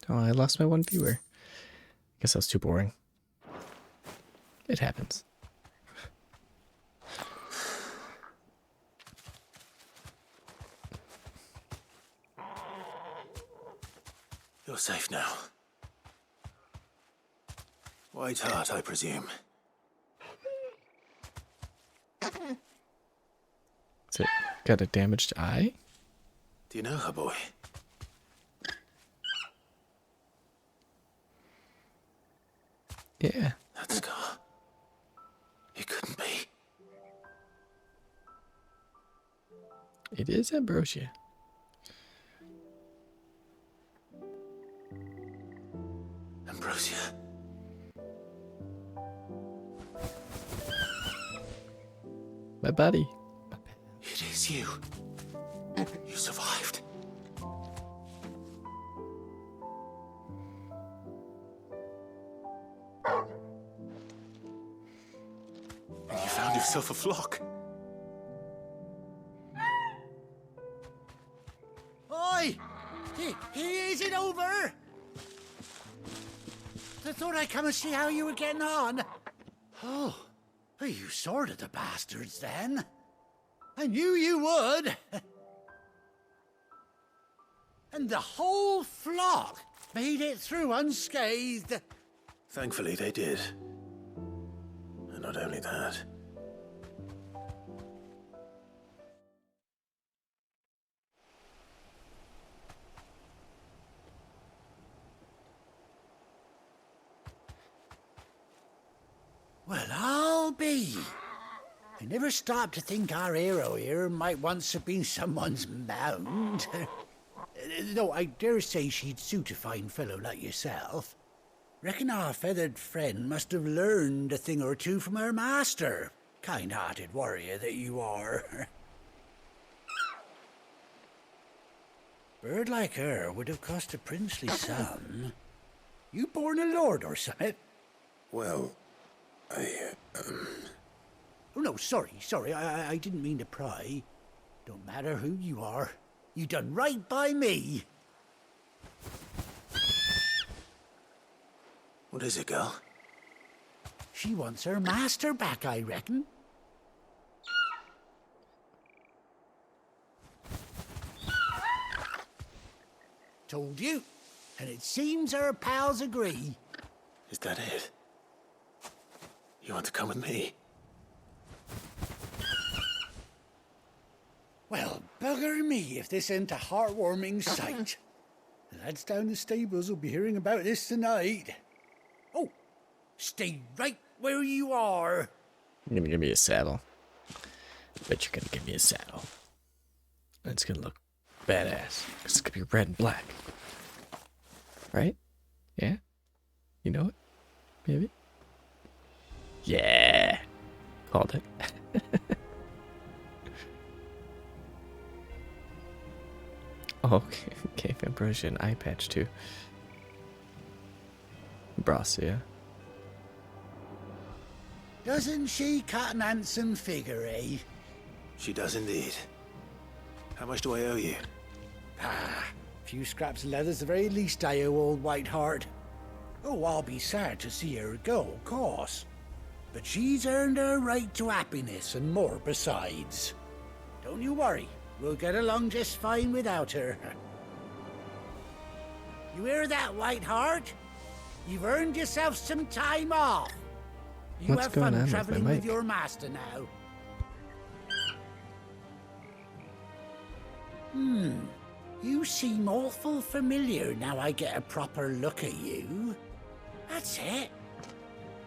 Oh, I lost my one viewer. Guess that was too boring. It happens. You're safe now. White Hart, I presume. Is it got a damaged eye? Do you know her, boy? Yeah. That scar. It couldn't be. It is Ambrosia. Ambrosia. My buddy. It is you. You survived. And you found yourself a flock. Oi! Is it over? I thought I'd come and see how you were getting on. Oh, you sorted the bastards then. I knew you would. And the whole flock made it through unscathed. Thankfully, they did. And not only that. Well, I'll be. I never stopped to think our hero here might once have been someone's mount. Though I dare say she'd suit a fine fellow like yourself. Reckon our feathered friend must have learned a thing or two from her master. Kind-hearted warrior that you are. Bird like her would have cost a princely sum. You born a lord or something? Well, Oh, no, sorry. I didn't mean to pry. Don't matter who you are. You done right by me. What is it, girl? She wants her master back, I reckon. Told you. And it seems her pals agree. Is that it? You want to come with me? Well, bugger me if this ain't a heartwarming sight. The lads down the stables will be hearing about this tonight. Oh, stay right where you are. You're gonna give me a saddle. Bet you're gonna give me a saddle. And it's gonna look badass. Cause it's gonna be red and black. Right? Yeah? You know it? Maybe? Yeah! Called it. Oh, okay, Ambrosia and eye patch too. Bracia. Doesn't she cut an handsome figure, eh? She does indeed. How much do I owe you? Ah, a few scraps of leather's the very least I owe old White Hart. Oh, I'll be sad to see her go, of course. But she's earned her right to happiness and more besides. Don't you worry. We'll get along just fine without her. You hear that, White Hart? You've earned yourself some time off. You What's have going fun on with traveling my with mic? your master now. You seem awful familiar now I get a proper look at you. That's it.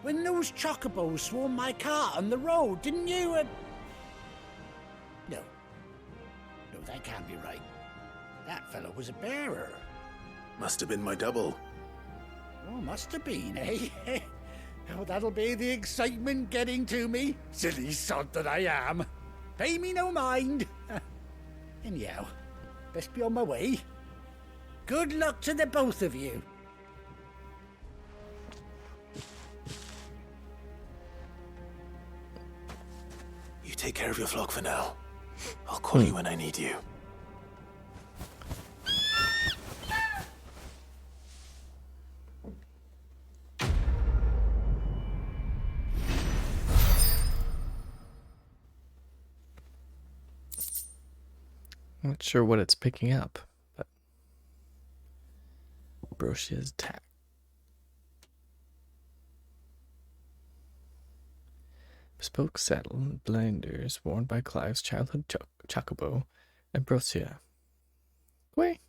When those chocobos swarmed my cart on the road, didn't you? No, that can't be right. That fellow was a bearer. Must have been my double. Oh, must have been, eh? Oh, that'll be the excitement getting to me. Silly sod that I am. Pay me no mind. Anyhow, best be on my way. Good luck to the both of you. You take care of your flock for now. I'll call you when I need you. Not sure what it's picking up, but Ambrosia's attack. Bespoke saddle and blinders worn by Clive's childhood chocobo, Ambrosia. Wait.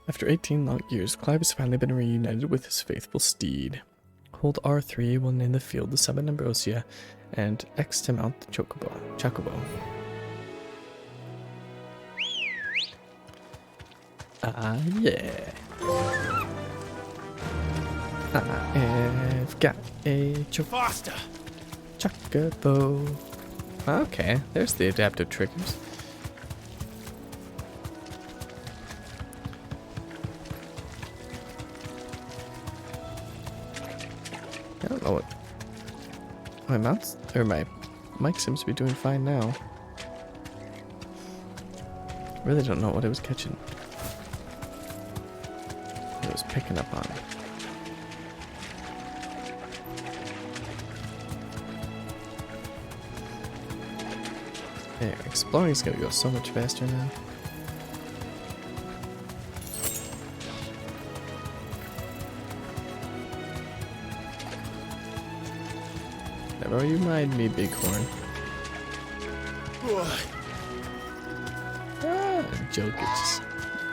After 18 long years, Clive has finally been reunited with his faithful steed. Hold R3 will name the field to summon Ambrosia, and X to mount the chocobo. Ah, yeah. I've got a chocobo. Okay, there's the adaptive triggers. I don't know what my mouse or my mic seems to be doing fine now. Really don't know what it was catching. It was picking up on. Yeah, exploring's gonna go so much faster now. Never you mind me, Bighorn. Ah, Joe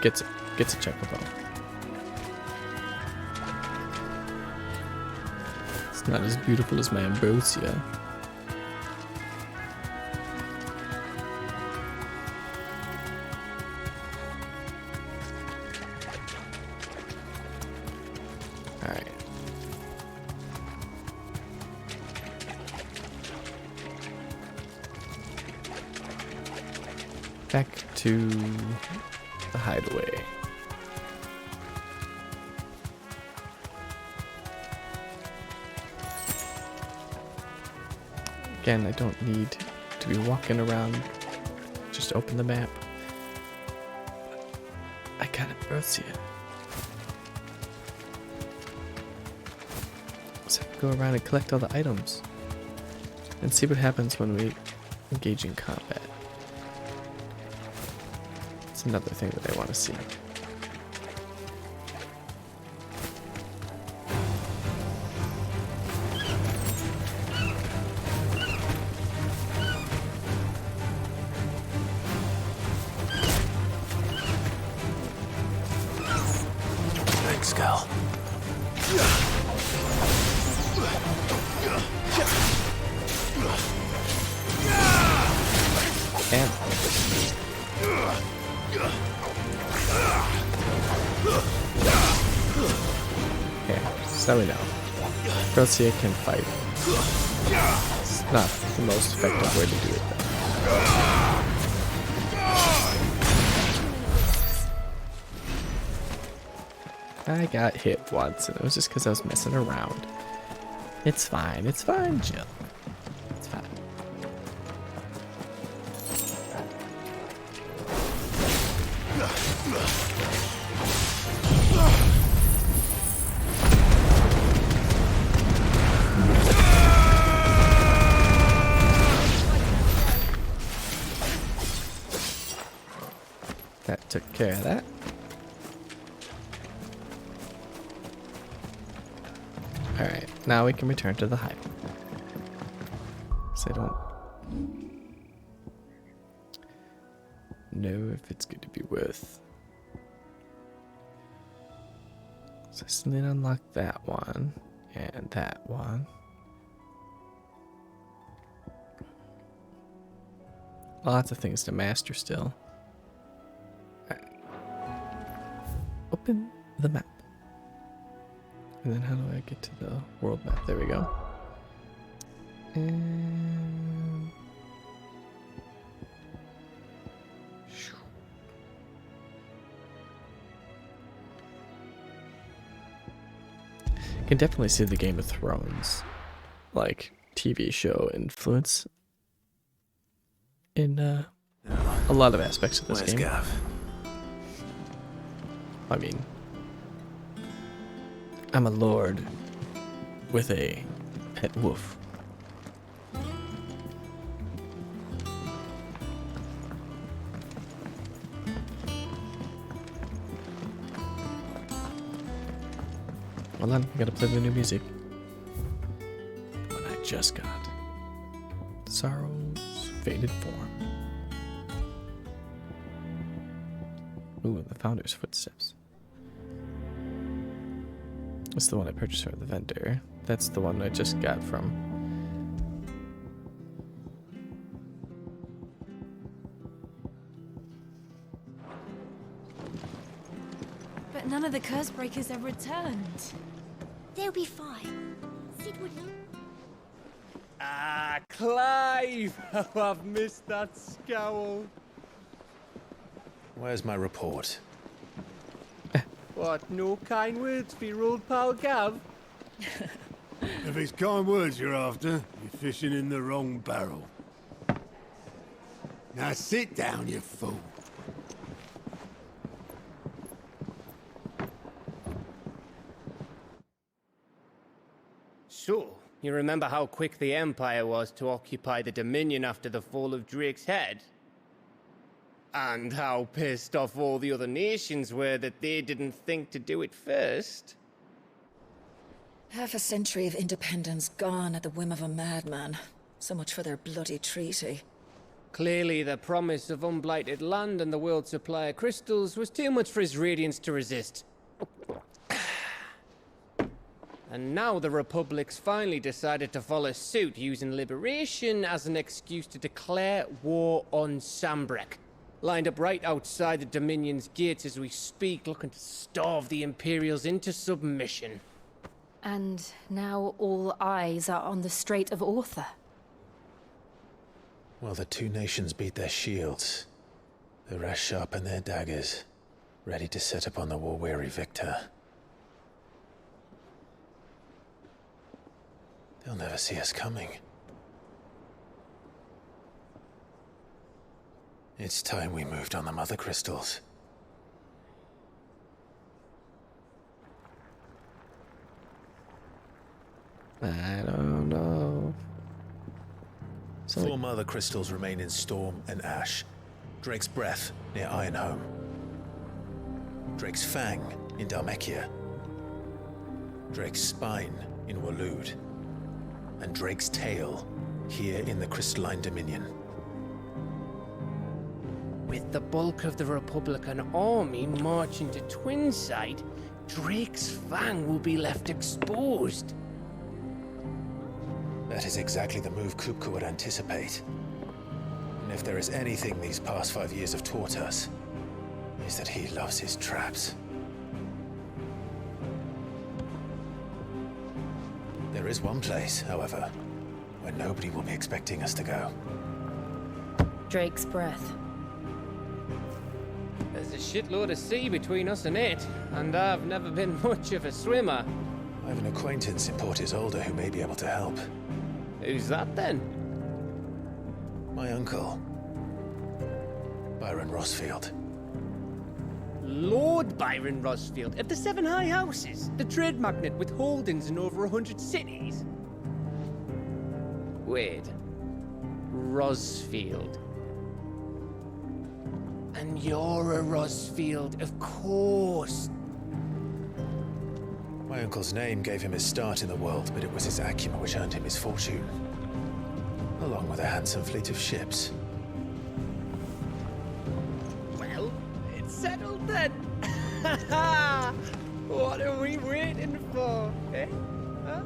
gets a chocobo. It's not as beautiful as my Ambrosia. Alright. Back to the hideaway. Again, I don't need to be walking around. Just open the map. I got Ambrosia. So I can go around and collect all the items. And see what happens when we engage in combat. It's another thing that I want to see. Thanks, Cal. Damn. Okay, so we know. Ambrosia can fight. It's not the most effective way to do it though. I got hit once and it was just because I was messing around. It's fine, Jill. It's fine. That took care of that. Alright, now we can return to the hive. So I don't know if it's going to be worth. So I still need to unlock that one and that one. Lots of things to master still. Alright. Open the map. And then how do I get to the world map? There we go. And you can definitely see the Game of Thrones, like TV show influence in a lot of aspects of this Where's game. Gav? I mean, I'm a lord with a pet wolf. Hold on, I gotta play the new music. When I just got Sorrow's Faded Form. Ooh, the Founder's Footsteps. That's the one I purchased from the vendor. That's the one I just got from. But none of the curse breakers have returned. They'll be fine. Sid would know. Ah, Clive! Oh, I've missed that scowl. Where's my report? What, no kind words for your old pal Gav? If it's kind words you're after, you're fishing in the wrong barrel. Now sit down, you fool. So, you remember how quick the Empire was to occupy the Dominion after the fall of Drake's head? And how pissed off all the other nations were that they didn't think to do it first? Half a century of independence gone at the whim of a madman. So much for their bloody treaty. Clearly, the promise of unblighted land and the world's supply of crystals was too much for his radiance to resist. And now the Republic's finally decided to follow suit, using liberation as an excuse to declare war on Sambrek. Lined up right outside the Dominion's gates as we speak, looking to starve the Imperials into submission. And now all eyes are on the Strait of Author. Well, the two nations beat their shields. The rest sharpen their daggers, ready to set upon the war-weary victor. They'll never see us coming. It's time we moved on the mother crystals. I don't know. Four mother crystals remain in Storm and Ash. Drake's Breath near Ironhome. Drake's Fang in Dhalmekia. Drake's Spine in Waloed. And Drake's Tail here in the Crystalline Dominion. With the bulk of the Republican army marching to Twinside, Drake's Fang will be left exposed. That is exactly the move Kupka would anticipate. And if there is anything these past 5 years have taught us, is that he loves his traps. There is one place, however, where nobody will be expecting us to go. Drake's Breath. There's a shitload of sea between us and it, and I've never been much of a swimmer. I have an acquaintance in Port Isolde who may be able to help. Who's that then? My uncle, Byron Rossfield. Lord Byron Rossfield of the Seven High Houses, the trade magnate with holdings in over 100 cities. Wait, Rossfield. And you're a Rossfield, of course. My uncle's name gave him his start in the world, but it was his acumen which earned him his fortune. Along with a handsome fleet of ships. Well, it's settled then. What are we waiting for, eh? Huh?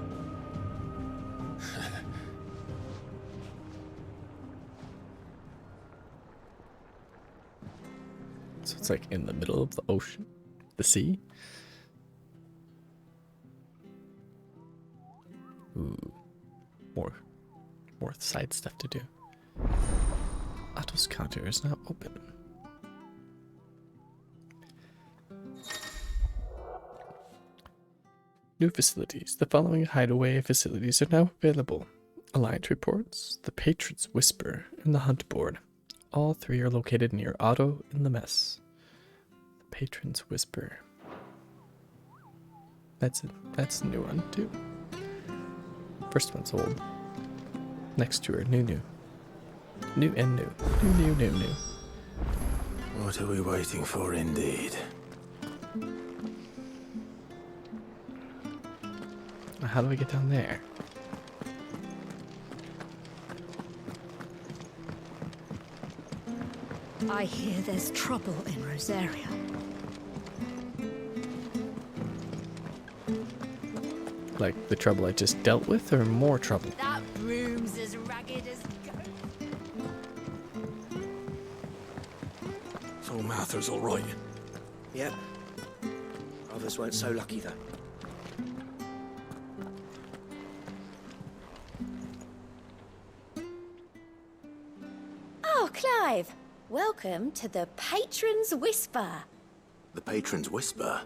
So it's like in the middle of the ocean, the sea. Ooh, more side stuff to do. Otto's counter is now open. New facilities. The following hideaway facilities are now available. Alliance reports, the Patrons Whisper, and the Hunt Board. All three are located near Otto in the mess. The Patron's Whisper. That's a new one too. First one's old. Next two are new. New and new. New. What are we waiting for, indeed? How do I get down there? I hear there's trouble in Rosaria. Like the trouble I just dealt with, or more trouble? That room's as ragged as So Mather's all right. Yep. Others weren't so lucky, though. Oh, Clive. Welcome to the Patron's Whisper. The Patron's Whisper?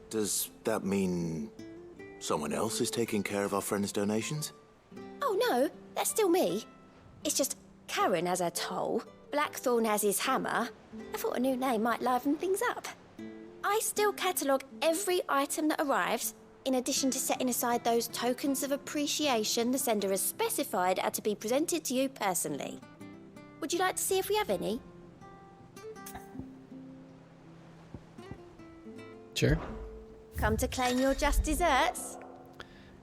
Does that mean someone else is taking care of our friend's donations? Oh, no. That's still me. It's just Karen has her toll, Blackthorn has his hammer. I thought a new name might liven things up. I still catalogue every item that arrives, in addition to setting aside those tokens of appreciation the sender has specified are to be presented to you personally. Would you like to see if we have any? Sure. Come to claim your just desserts?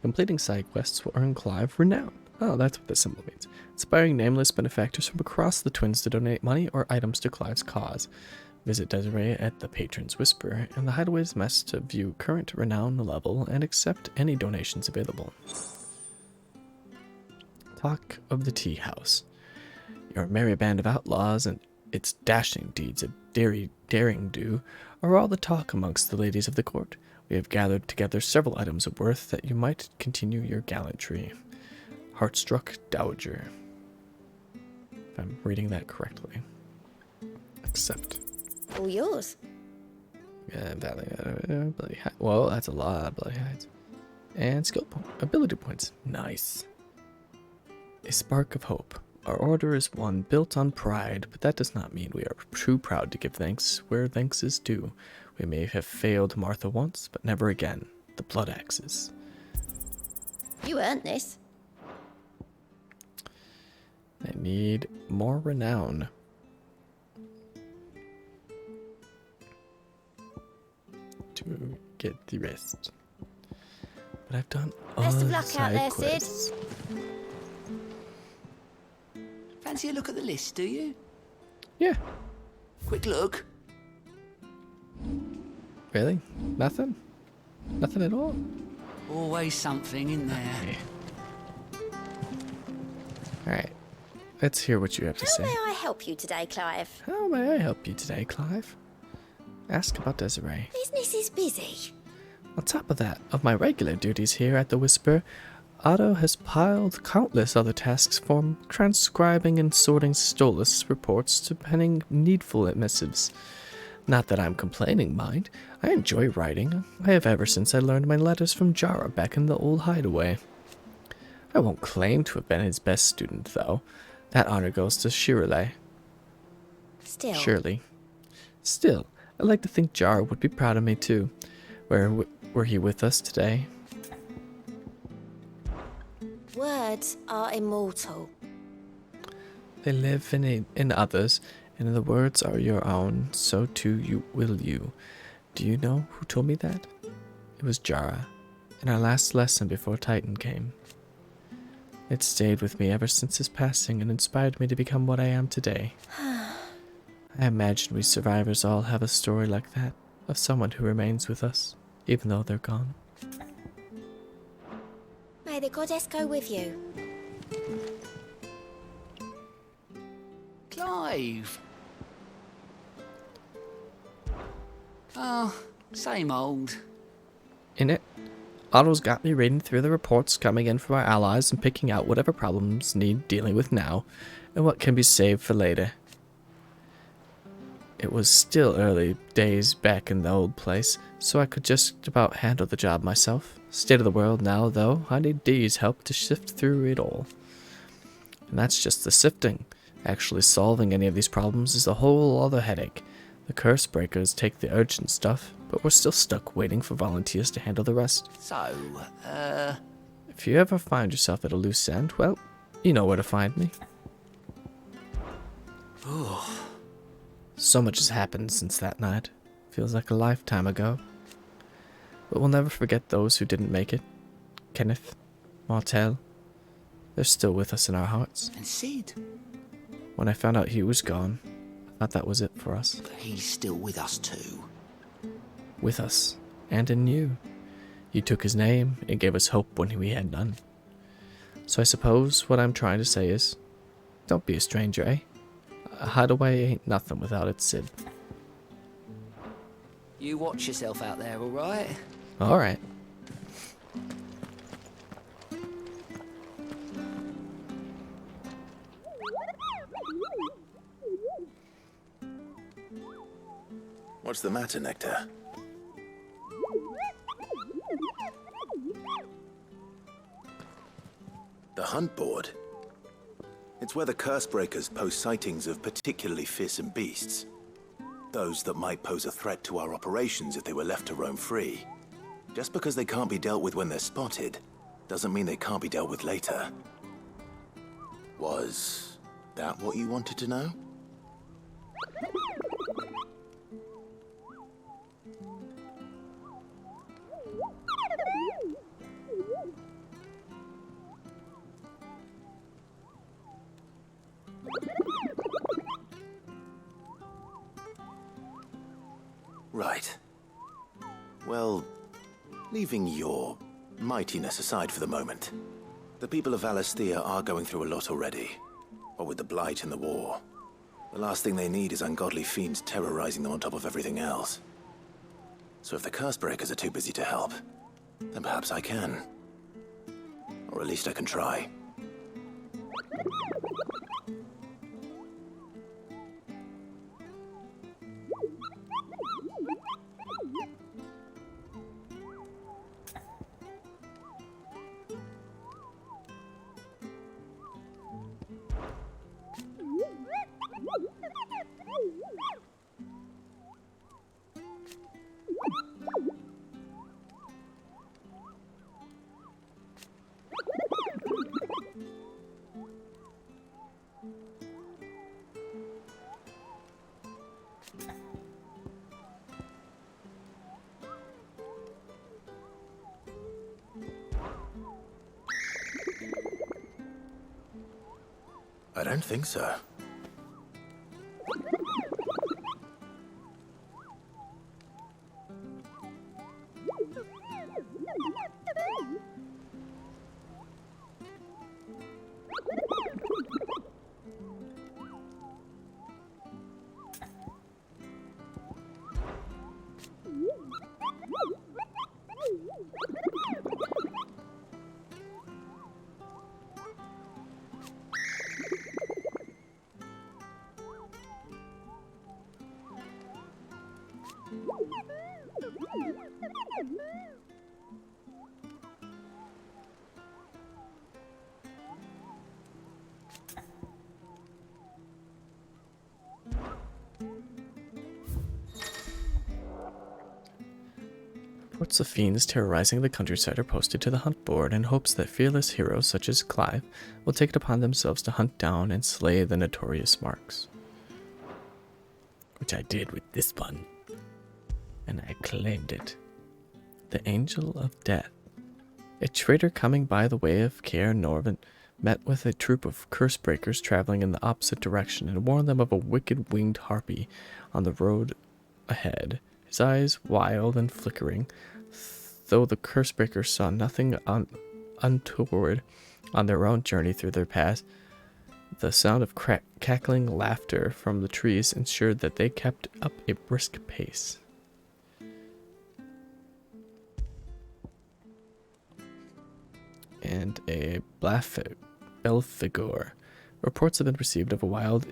Completing side quests will earn Clive renown. Oh, that's what the symbol means. Inspiring nameless benefactors from across the Twins to donate money or items to Clive's cause. Visit Desiree at the Patron's Whisper and the Hideaway's Mess to view current renown level and accept any donations available. Talk of the Tea House. Your merry band of outlaws and its dashing deeds of daring do are all the talk amongst the ladies of the court. We have gathered together several items of worth that you might continue your gallantry. Heartstruck Dowager. If I'm reading that correctly. Accept. All yours. Bloody hide. Whoa, that's a lot of bloody hides. And skill point. Ability points. Nice. A spark of hope. Our order is one built on pride, but that does not mean we are too proud to give thanks where thanks is due. We may have failed Martha once, but never again. The Blood Axes. You earned this. I need more renown. To get the rest. But I've done all Best of the luck out side there, quests. Sid. Fancy a look at the list, do you? Yeah. Quick look. Really? Nothing? Nothing at all? Always something in there. Alright. Let's hear what you have to How say. may I help you today, Clive? How may I help you today, Clive? Ask about Desiree. Business is busy. On top of that, of my regular duties here at the Whisper, Otto has piled countless other tasks from transcribing and sorting Stolas reports to penning needful missives. Not that I'm complaining, mind. I enjoy writing. I have ever since I learned my letters from Jara back in the old hideaway. I won't claim to have been his best student, though. That honor goes to Shirley. Still. Shirley. Still, I'd like to think Jara would be proud of me, too. Were he with us today? Words are immortal. They live in others, and the words are your own, so too will you. Do you know who told me that? It was Jara, in our last lesson before Titan came. It stayed with me ever since his passing and inspired me to become what I am today. I imagine we survivors all have a story like that, of someone who remains with us, even though they're gone. May the goddess go with you. Clive. Oh, same old. In it, Otto's got me reading through the reports coming in from our allies and picking out whatever problems need dealing with now, and what can be saved for later. It was still early days back in the old place, so I could just about handle the job myself. State of the world now, though, I need Dee's help to sift through it all. And that's just the sifting. Actually solving any of these problems is a whole other headache. The curse breakers take the urgent stuff, but we're still stuck waiting for volunteers to handle the rest. So, If you ever find yourself at a loose end, well, you know where to find me. So much has happened since that night. Feels like a lifetime ago. But we'll never forget those who didn't make it. Kenneth, Martel, they're still with us in our hearts. And Sid? When I found out he was gone, I thought that was it for us. But he's still with us too. With us, and in you. You took his name and gave us hope when we had none. So I suppose what I'm trying to say is, don't be a stranger, eh? A hideaway ain't nothing without its Sid. You watch yourself out there, alright? Alright. What's the matter, Nectar? The hunt board? It's where the curse breakers post sightings of particularly fearsome beasts. Those that might pose a threat to our operations if they were left to roam free. Just because they can't be dealt with when they're spotted, doesn't mean they can't be dealt with later. Was that what you wanted to know? Right. Well, leaving your mightiness aside for the moment, the people of Valisthea are going through a lot already. What with the Blight and the war. The last thing they need is ungodly fiends terrorizing them on top of everything else. So if the Cursebreakers are too busy to help, then perhaps I can. Or at least I can try. I don't think so. Reports of fiends terrorizing the countryside are posted to the hunt board in hopes that fearless heroes such as Clive will take it upon themselves to hunt down and slay the notorious marks. Which I did with this one. And I claimed it. The Angel of Death. A trader coming by the way of Caer Norvent met with a troop of curse breakers traveling in the opposite direction and warned them of a wicked winged harpy on the road ahead. His eyes wild and flickering, though the curse breakers saw nothing untoward on their own journey through their path. The sound of cackling laughter from the trees ensured that they kept up a brisk pace. And a Belphegor. Reports have been received of a wild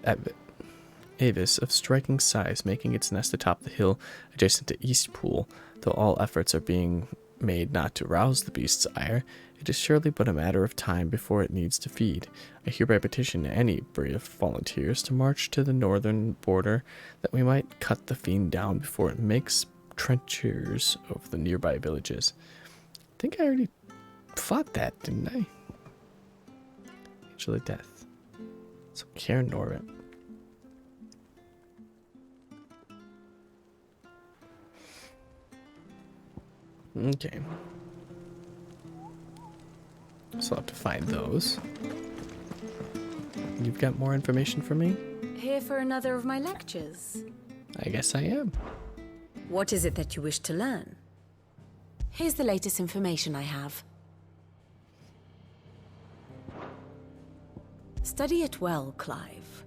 avis of striking size making its nest atop the hill adjacent to Eastpool, though all efforts are being made not to rouse the beast's ire, it is surely but a matter of time before it needs to feed. I hereby petition any brave volunteers to march to the northern border, that we might cut the fiend down before it makes trenchers of the nearby villages. I think I already fought that, didn't I? Angel of Death. So Karen Norvin. Okay. So I'll have to find those. You've got more information for me? Here for another of my lectures? I guess I am. What is it that you wish to learn? Here's the latest information I have. Study it well, Clive.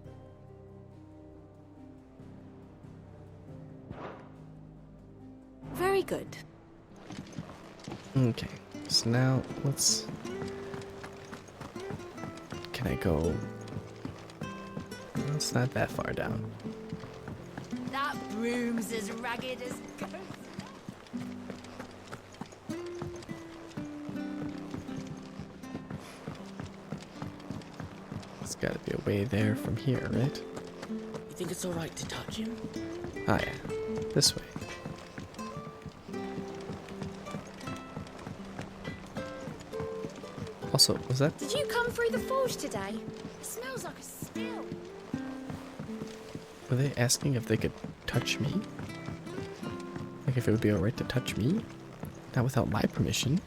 Very good. Okay, so now let's... Can I go... Well, it's not that far down. That broom's as ragged as ghosts. There's gotta be a way there from here, right? You think it's alright to touch him? Ah, yeah. This way. Also, was that... Did you come through the forge today? It smells like a spill. Were they asking if they could touch me? Like if it would be alright to touch me? Not without my permission.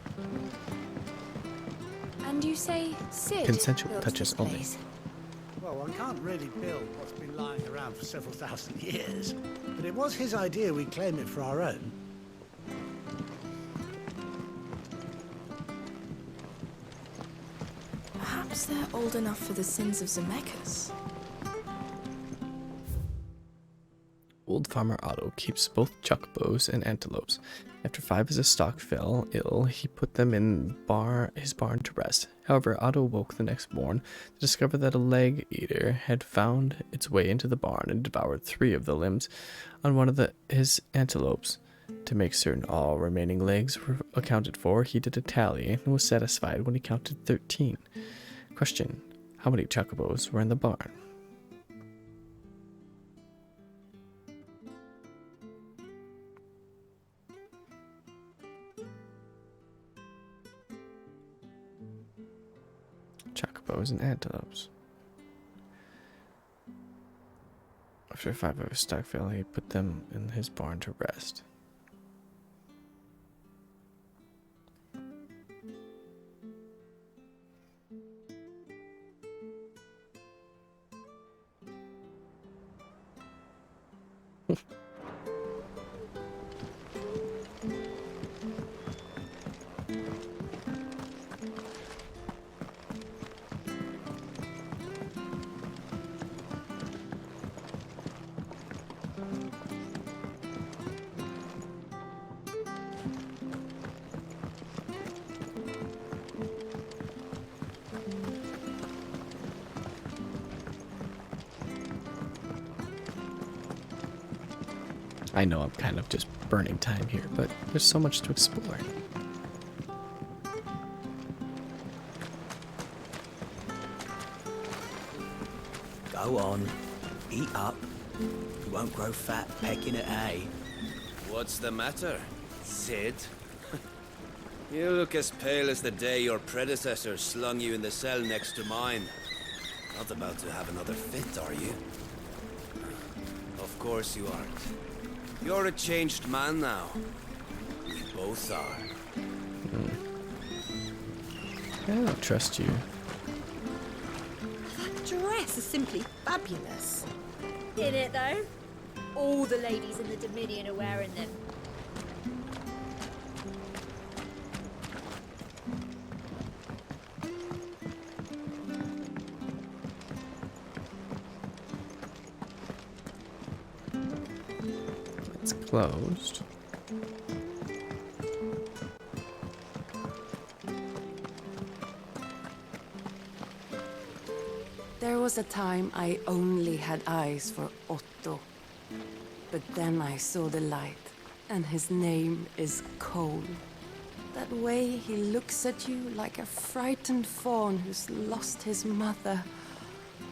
And you say Sid Consensual built touches this only. place? Well, one can't really build what's been lying around for several thousand years. But it was his idea we claim it for our own. Perhaps they're old enough for the sins of Zemeckis. Old Farmer Otto keeps both chuckbows and antelopes. After 5 of his stock fell ill, he put them in his barn to rest. However, Otto woke the next morn to discover that a leg eater had found its way into the barn and devoured 3 of the limbs on one of his antelopes. To make certain all remaining legs were accounted for, he did a tally and was satisfied when he counted 13. Question: how many chocobos were in the barn? Chocobos and antelopes. After 5 of his stock fell, he put them in his barn to rest. I know I'm kind of just burning time here, but there's so much to explore. Go on, eat up. You won't grow fat pecking at hay. What's the matter, Sid? You look as pale as the day your predecessor slung you in the cell next to mine. Not about to have another fit, are you? Of course you aren't. You're a changed man now. We both are. I don't trust you. That dress is simply fabulous. In it, though. All the ladies in the Dominion are wearing them. It's closed. There was a time I only had eyes for Otto. But then I saw the light, and his name is Cole. That way he looks at you like a frightened fawn who's lost his mother.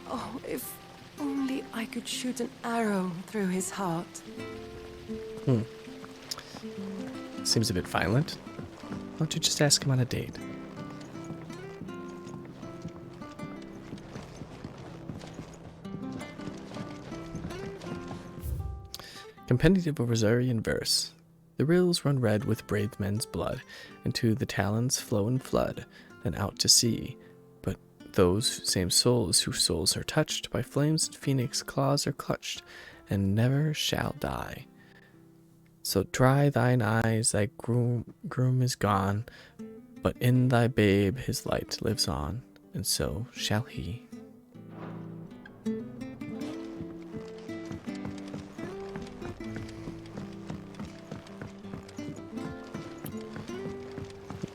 Oh, if only I could shoot an arrow through his heart. Seems a bit violent. Why don't you just ask him on a date? Compendium of Rosarian verse. The rills run red with brave men's blood, into the talons flow and flood, then out to sea. But those same souls whose souls are touched by flames and phoenix claws are clutched, and never shall die. So dry thine eyes, thy groom is gone, but in thy babe his light lives on, and so shall he.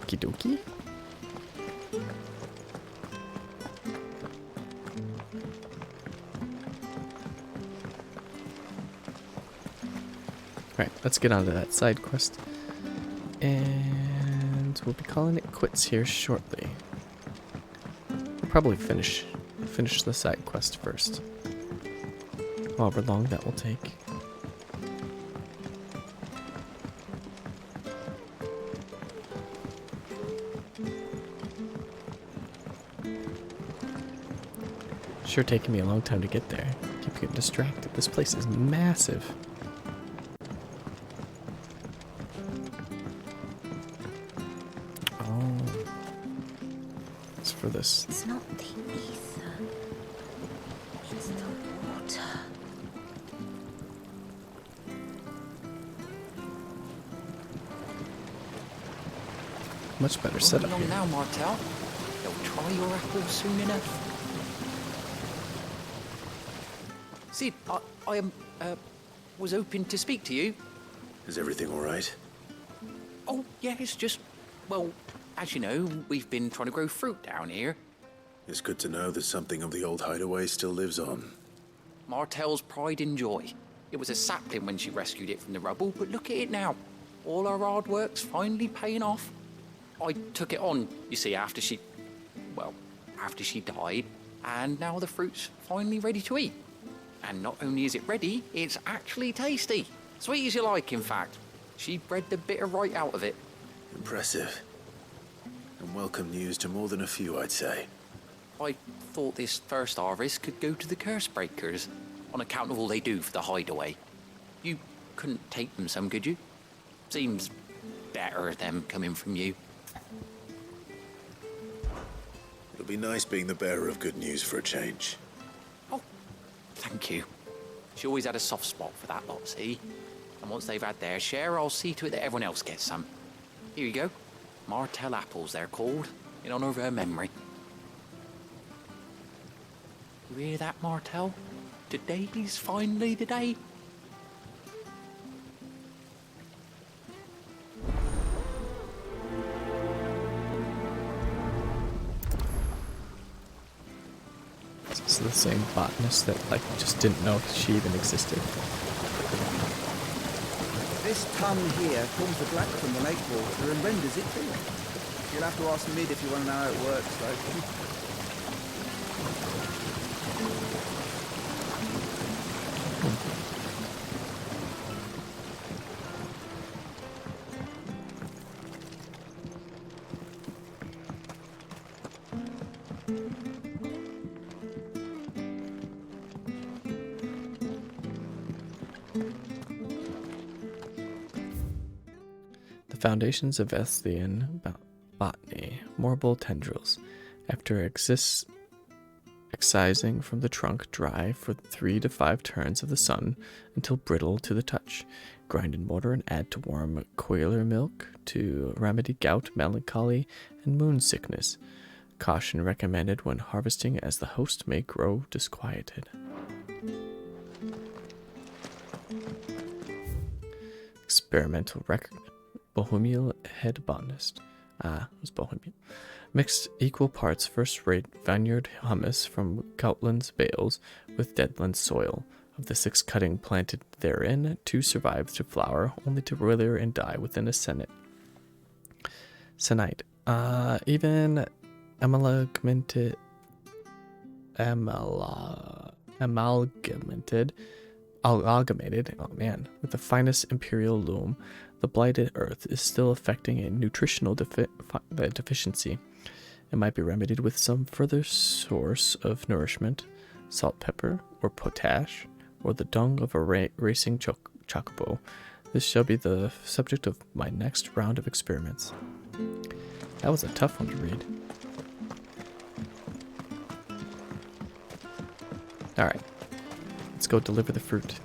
Okie dokie. Alright, let's get on to that side quest. And we'll be calling it quits here shortly. We'll probably finish the side quest first. However long that will take. Sure taking me a long time to get there. Keep getting distracted. This place is massive. Oh. It's for this. It's not the ether. It's the water. Much better setup along here. now, Martel. They'll try your apple soon enough. Sid, I was hoping to speak to you. Is everything all right? Oh, yeah, it's just, well, as you know, we've been trying to grow fruit down here. It's good to know that something of the old hideaway still lives on. Martel's pride and joy. It was a sapling when she rescued it from the rubble, but look at it now. All our hard work's finally paying off. I took it on, you see, after she died, and now the fruit's finally ready to eat. And not only is it ready, it's actually tasty. Sweet as you like, in fact. She bred the bitter right out of it. Impressive. And welcome news to more than a few, I'd say. I thought this first harvest could go to the curse breakers, on account of all they do for the hideaway. You couldn't take them some, could you? Seems better them coming from you. It'll be nice being the bearer of good news for a change. Thank you. She always had a soft spot for that lot, see? And once they've had their share, I'll see to it that everyone else gets some. Here you go. Martel apples, they're called, in honor of her memory. You hear that, Martel? Today's finally the day. It's the same botanist that, like, just didn't know she even existed. This tongue here pulls the black from the lake water and renders it clear. You'll have to ask Mid if you want to know how it works, though. Foundations of Estian botany, morbal tendrils. After excising from the trunk, dry for 3 to 5 turns of the sun until brittle to the touch. Grind in mortar and add to warm quail milk to remedy gout, melancholy, and moon sickness. Caution recommended when harvesting, as the host may grow disquieted. Experimental record. Bohemian head botanist. It was Bohemian. Mixed equal parts first-rate vineyard humus from Coutlands bales with deadland soil. Of the 6 cutting planted therein, 2 survived to flower, only to wither and die within a senate. Senite. Even amalgamated, oh man, with the finest imperial loam, the blighted earth is still affecting a nutritional deficiency. It might be remedied with some further source of nourishment, salt, pepper, or potash, or the dung of a racing chocobo. This shall be the subject of my next round of experiments. That was a tough one to read. Alright, let's go deliver the fruit.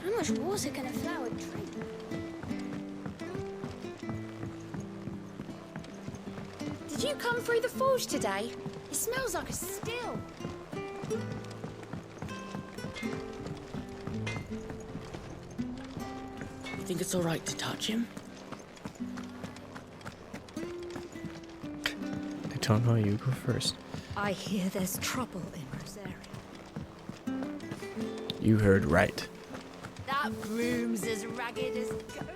How much water can a flower drink? Did you come through the forge today? It smells like a still. You think it's alright to touch him? I don't know, you go first. I hear there's trouble in Rosaria. You heard right. That broom's as ragged as ghost.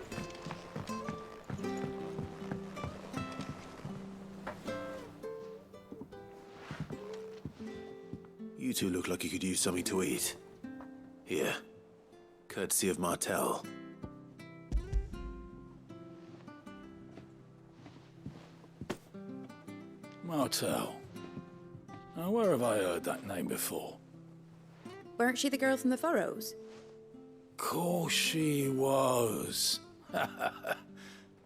You two look like you could use something to eat. Here, courtesy of Martel. Martel. Now, where have I heard that name before? Weren't she the girl from the Furrows? Course she was.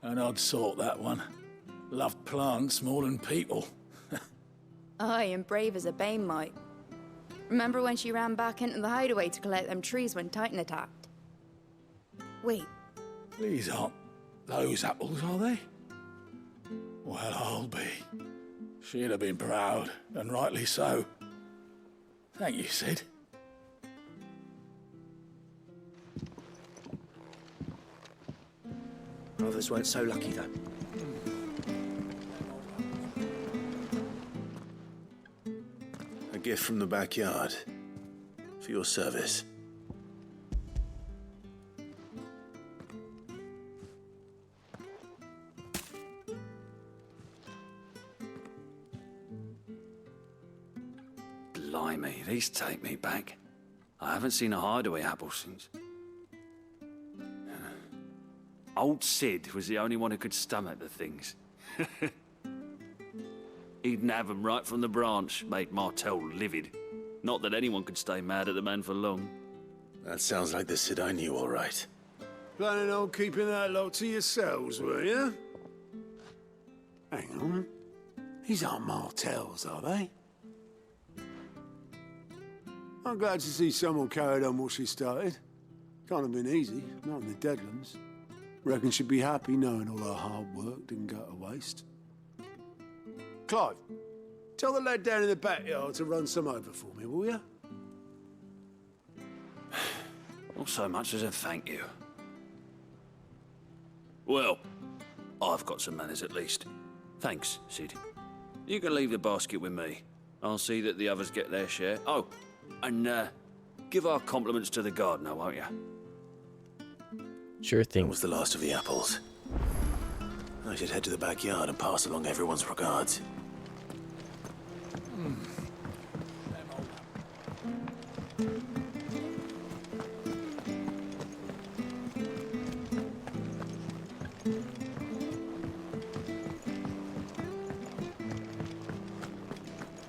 An odd sort, that one. Loved plants more than people. Aye, and brave as a bane might. Remember when she ran back into the hideaway to collect them trees when Titan attacked? Wait, These aren't those apples, are they? Well, I'll be. She'd have been proud, and rightly so. Thank you, Sid. Others weren't so lucky, though. A gift from the backyard. For your service. Blimey, these take me back. I haven't seen a hideaway apple since. Old Sid was the only one who could stomach the things. He'd nab 'em right from the branch, made Martel livid. Not that anyone could stay mad at the man for long. That sounds like the Sid I knew, all right. Planning on keeping that lot to yourselves, were you? Hang on. These aren't Martels, are they? I'm glad to see someone carried on what she started. Can't have been easy, not in the Deadlands. Reckon she'd be happy knowing all her hard work didn't go to waste. Clive, tell the lad down in the backyard to run some over for me, will you? Not so much as a thank you. Well, I've got some manners at least. Thanks, Sid. You can leave the basket with me. I'll see that the others get their share. Oh, and give our compliments to the gardener, won't you? Sure thing. That was the last of the apples. I should head to the backyard and pass along everyone's regards.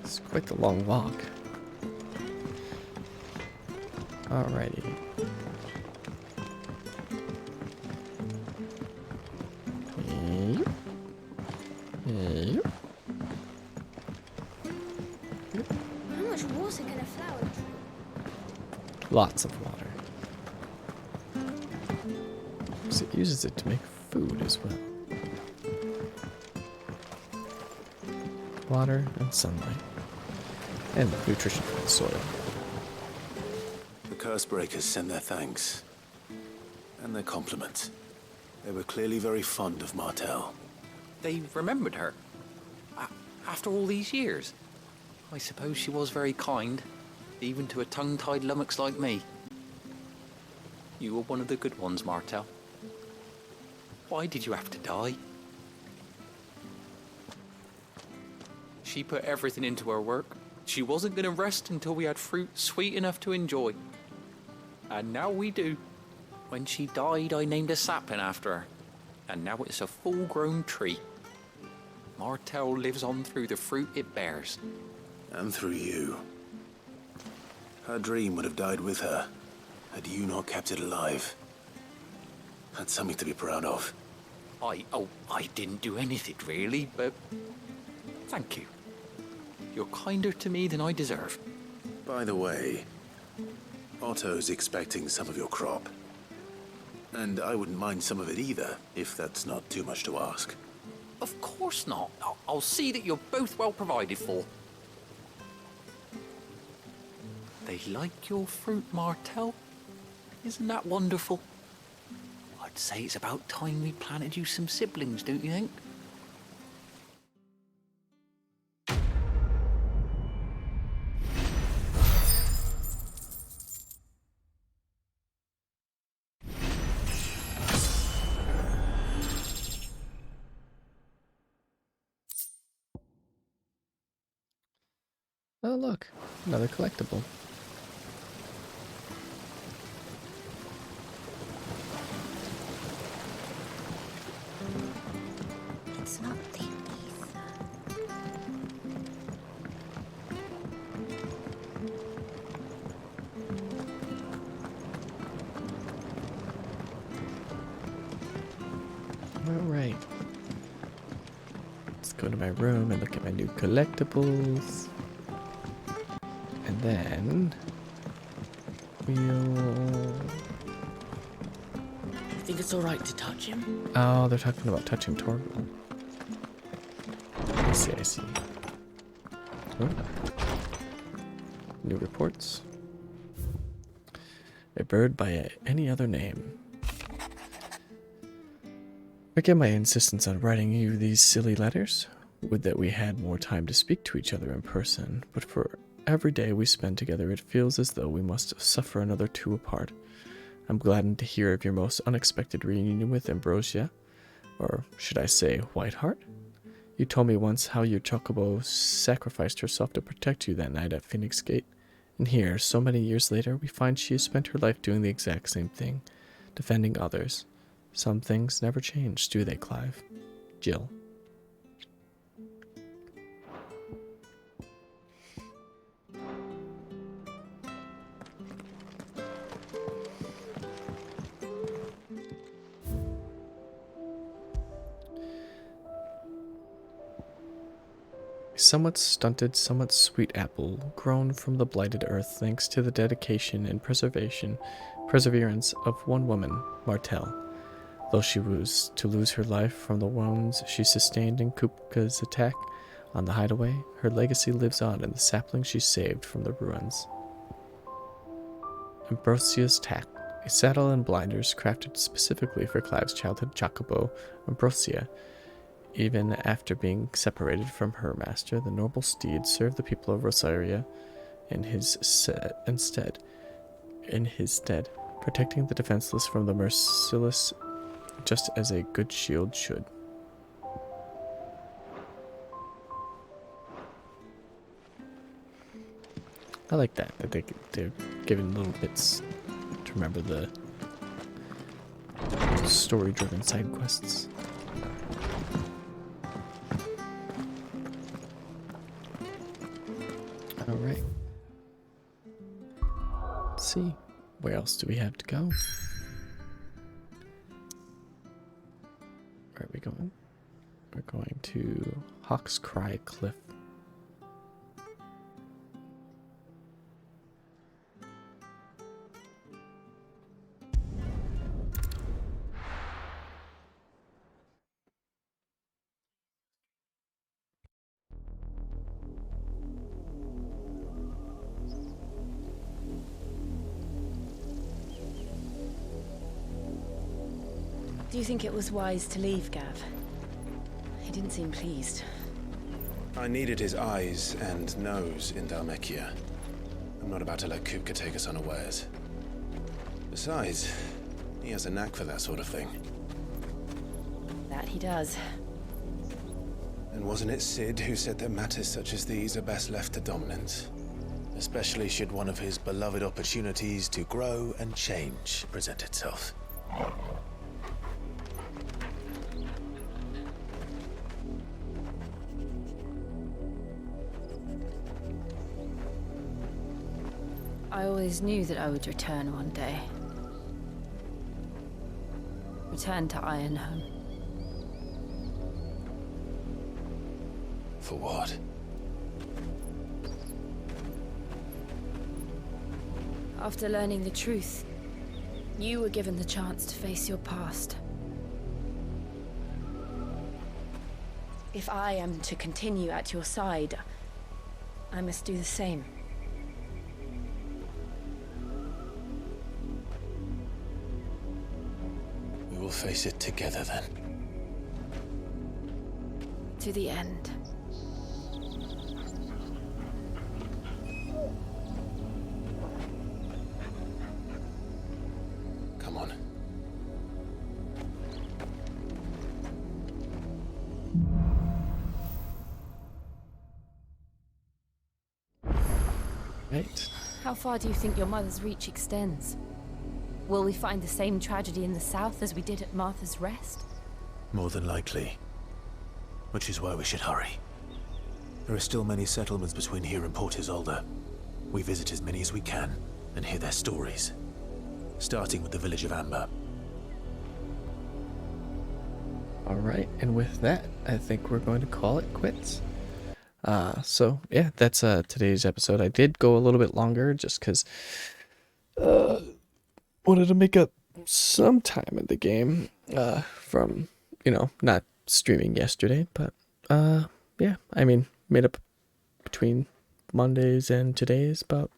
It's quite the long walk. Alrighty. How much water can a flower drink? Lots of water. So it uses it to make food as well. Water and sunlight. And nutrition for the soil. The Cursebreakers send their thanks. And their compliments. They were clearly very fond of Martel. They remembered her. After all these years. I suppose she was very kind. even to a tongue-tied lummox like me. You were one of the good ones, Martel. Why did you have to die? She put everything into her work. She wasn't going to rest until we had fruit sweet enough to enjoy. And now we do. When she died, I named a sapling after her. And now it's a full-grown tree. Martel lives on through the fruit it bears. And through you. Her dream would have died with her, had you not kept it alive. That's something to be proud of. I didn't do anything really, but thank you. You're kinder to me than I deserve. By the way, Otto's expecting some of your crop. And I wouldn't mind some of it either, if that's not too much to ask. Of course not. I'll see that you're both well provided for. They like your fruit, Martel. Isn't that wonderful? I'd say it's about time we planted you some siblings, don't you think? Oh, look, another collectible. It's not the ether. All right. Let's go to my room and look at my new collectibles. And then we'll... You think it's alright to touch him? Oh, they're talking about touching Torgal. I see, I see. Oh. New reports. A bird by any other name. Forget my insistence on writing you these silly letters. Would that we had more time to speak to each other in person, but for every day we spend together, it feels as though we must suffer another two apart. I'm gladdened to hear of your most unexpected reunion with Ambrosia, or should I say, Whiteheart? You told me once how your chocobo sacrificed herself to protect you that night at Phoenix Gate, and here, so many years later, we find she has spent her life doing the exact same thing, defending others. Some things never change, do they, Clive? Jill. A somewhat stunted, somewhat sweet apple, grown from the blighted earth thanks to the dedication and perseverance of one woman, Martel. Though she was to lose her life from the wounds she sustained in Kupka's attack on the hideaway, her legacy lives on in the sapling she saved from the ruins. Ambrosia's tack, a saddle and blinders crafted specifically for Clive's childhood chocobo, Ambrosia. Even after being separated from her master, the noble steed served the people of Rosaria in his stead, protecting the defenseless from the merciless, just as a good shield should. I like that they're giving little bits to remember the story-driven side quests. All right. Let's see. Where else do we have to go? Where are we going? We're going to Hawk's Cry Cliff. Do you think it was wise to leave, Gav? He didn't seem pleased. I needed his eyes and nose in Dhalmekia. I'm not about to let Kupka take us unawares. Besides, he has a knack for that sort of thing. That he does. And wasn't it Sid who said that matters such as these are best left to dominance? Especially should one of his beloved opportunities to grow and change present itself. I always knew that I would return one day. Return to Ironhome. For what? After learning the truth, you were given the chance to face your past. If I am to continue at your side, I must do the same. We will face it together then. To the end. Come on. Right. How far do you think your mother's reach extends? Will we find the same tragedy in the south as we did at Martha's Rest? More than likely. Which is why we should hurry. There are still many settlements between here and Port Isolde. We visit as many as we can and hear their stories. Starting with the village of Amber. Alright, and with that, I think we're going to call it quits. So yeah, that's today's episode. I did go a little bit longer just because wanted to make up some time in the game from, not streaming yesterday, but yeah, I mean, made up between Mondays and today's about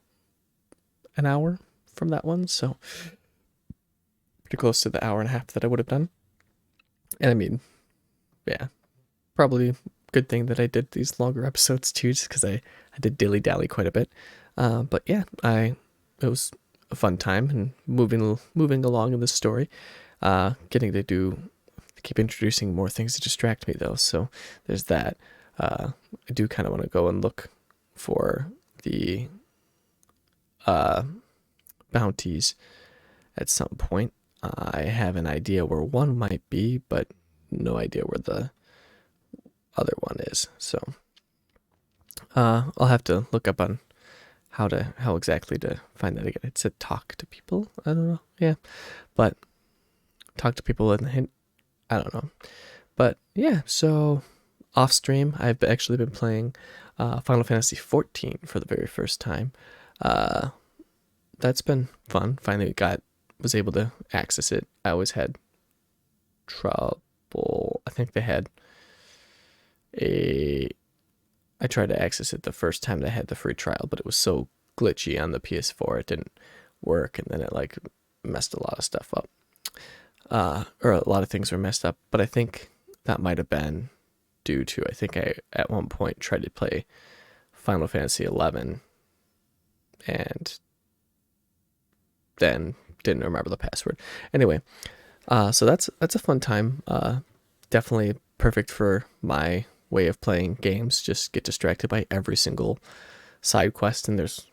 an hour from that one, so pretty close to the hour and a half that I would have done. And I mean, yeah, probably good thing that I did these longer episodes too, just because I did dilly-dally quite a bit. But yeah, it was a fun time and moving along in the story. Getting to keep introducing more things to distract me though, so there's that. I do kind of want to go and look for the bounties at some point. I have an idea where one might be, but no idea where the other one is. So I'll have to look up on how exactly to find that again. It said talk to people. I don't know. Yeah, but talk to people in the hint. I don't know. But yeah, so off stream, I've actually been playing Final Fantasy XIV for the very first time. That's been fun. Finally was able to access it. I always had trouble. I think they had I tried to access it the first time they had the free trial, but it was so glitchy on the PS4 it didn't work, and then it messed a lot of stuff up. Or a lot of things were messed up, but I think that might have been due to, I think I at one point tried to play Final Fantasy XI and then didn't remember the password. Anyway, so that's a fun time. Definitely perfect for my way of playing games. Just get distracted by every single side quest, and there's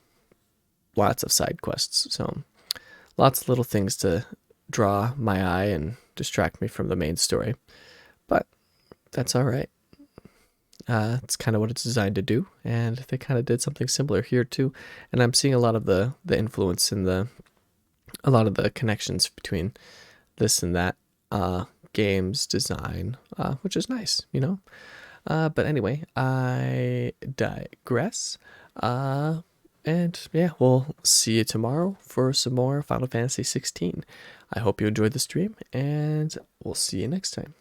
lots of side quests, so lots of little things to draw my eye and distract me from the main story, but that's all right. It's kind of what it's designed to do, and they kind of did something similar here too, and I'm seeing a lot of the influence in a lot of the connections between this and that game's design, which is nice, but anyway, I digress. And yeah, we'll see you tomorrow for some more Final Fantasy XVI. I hope you enjoyed the stream, and we'll see you next time.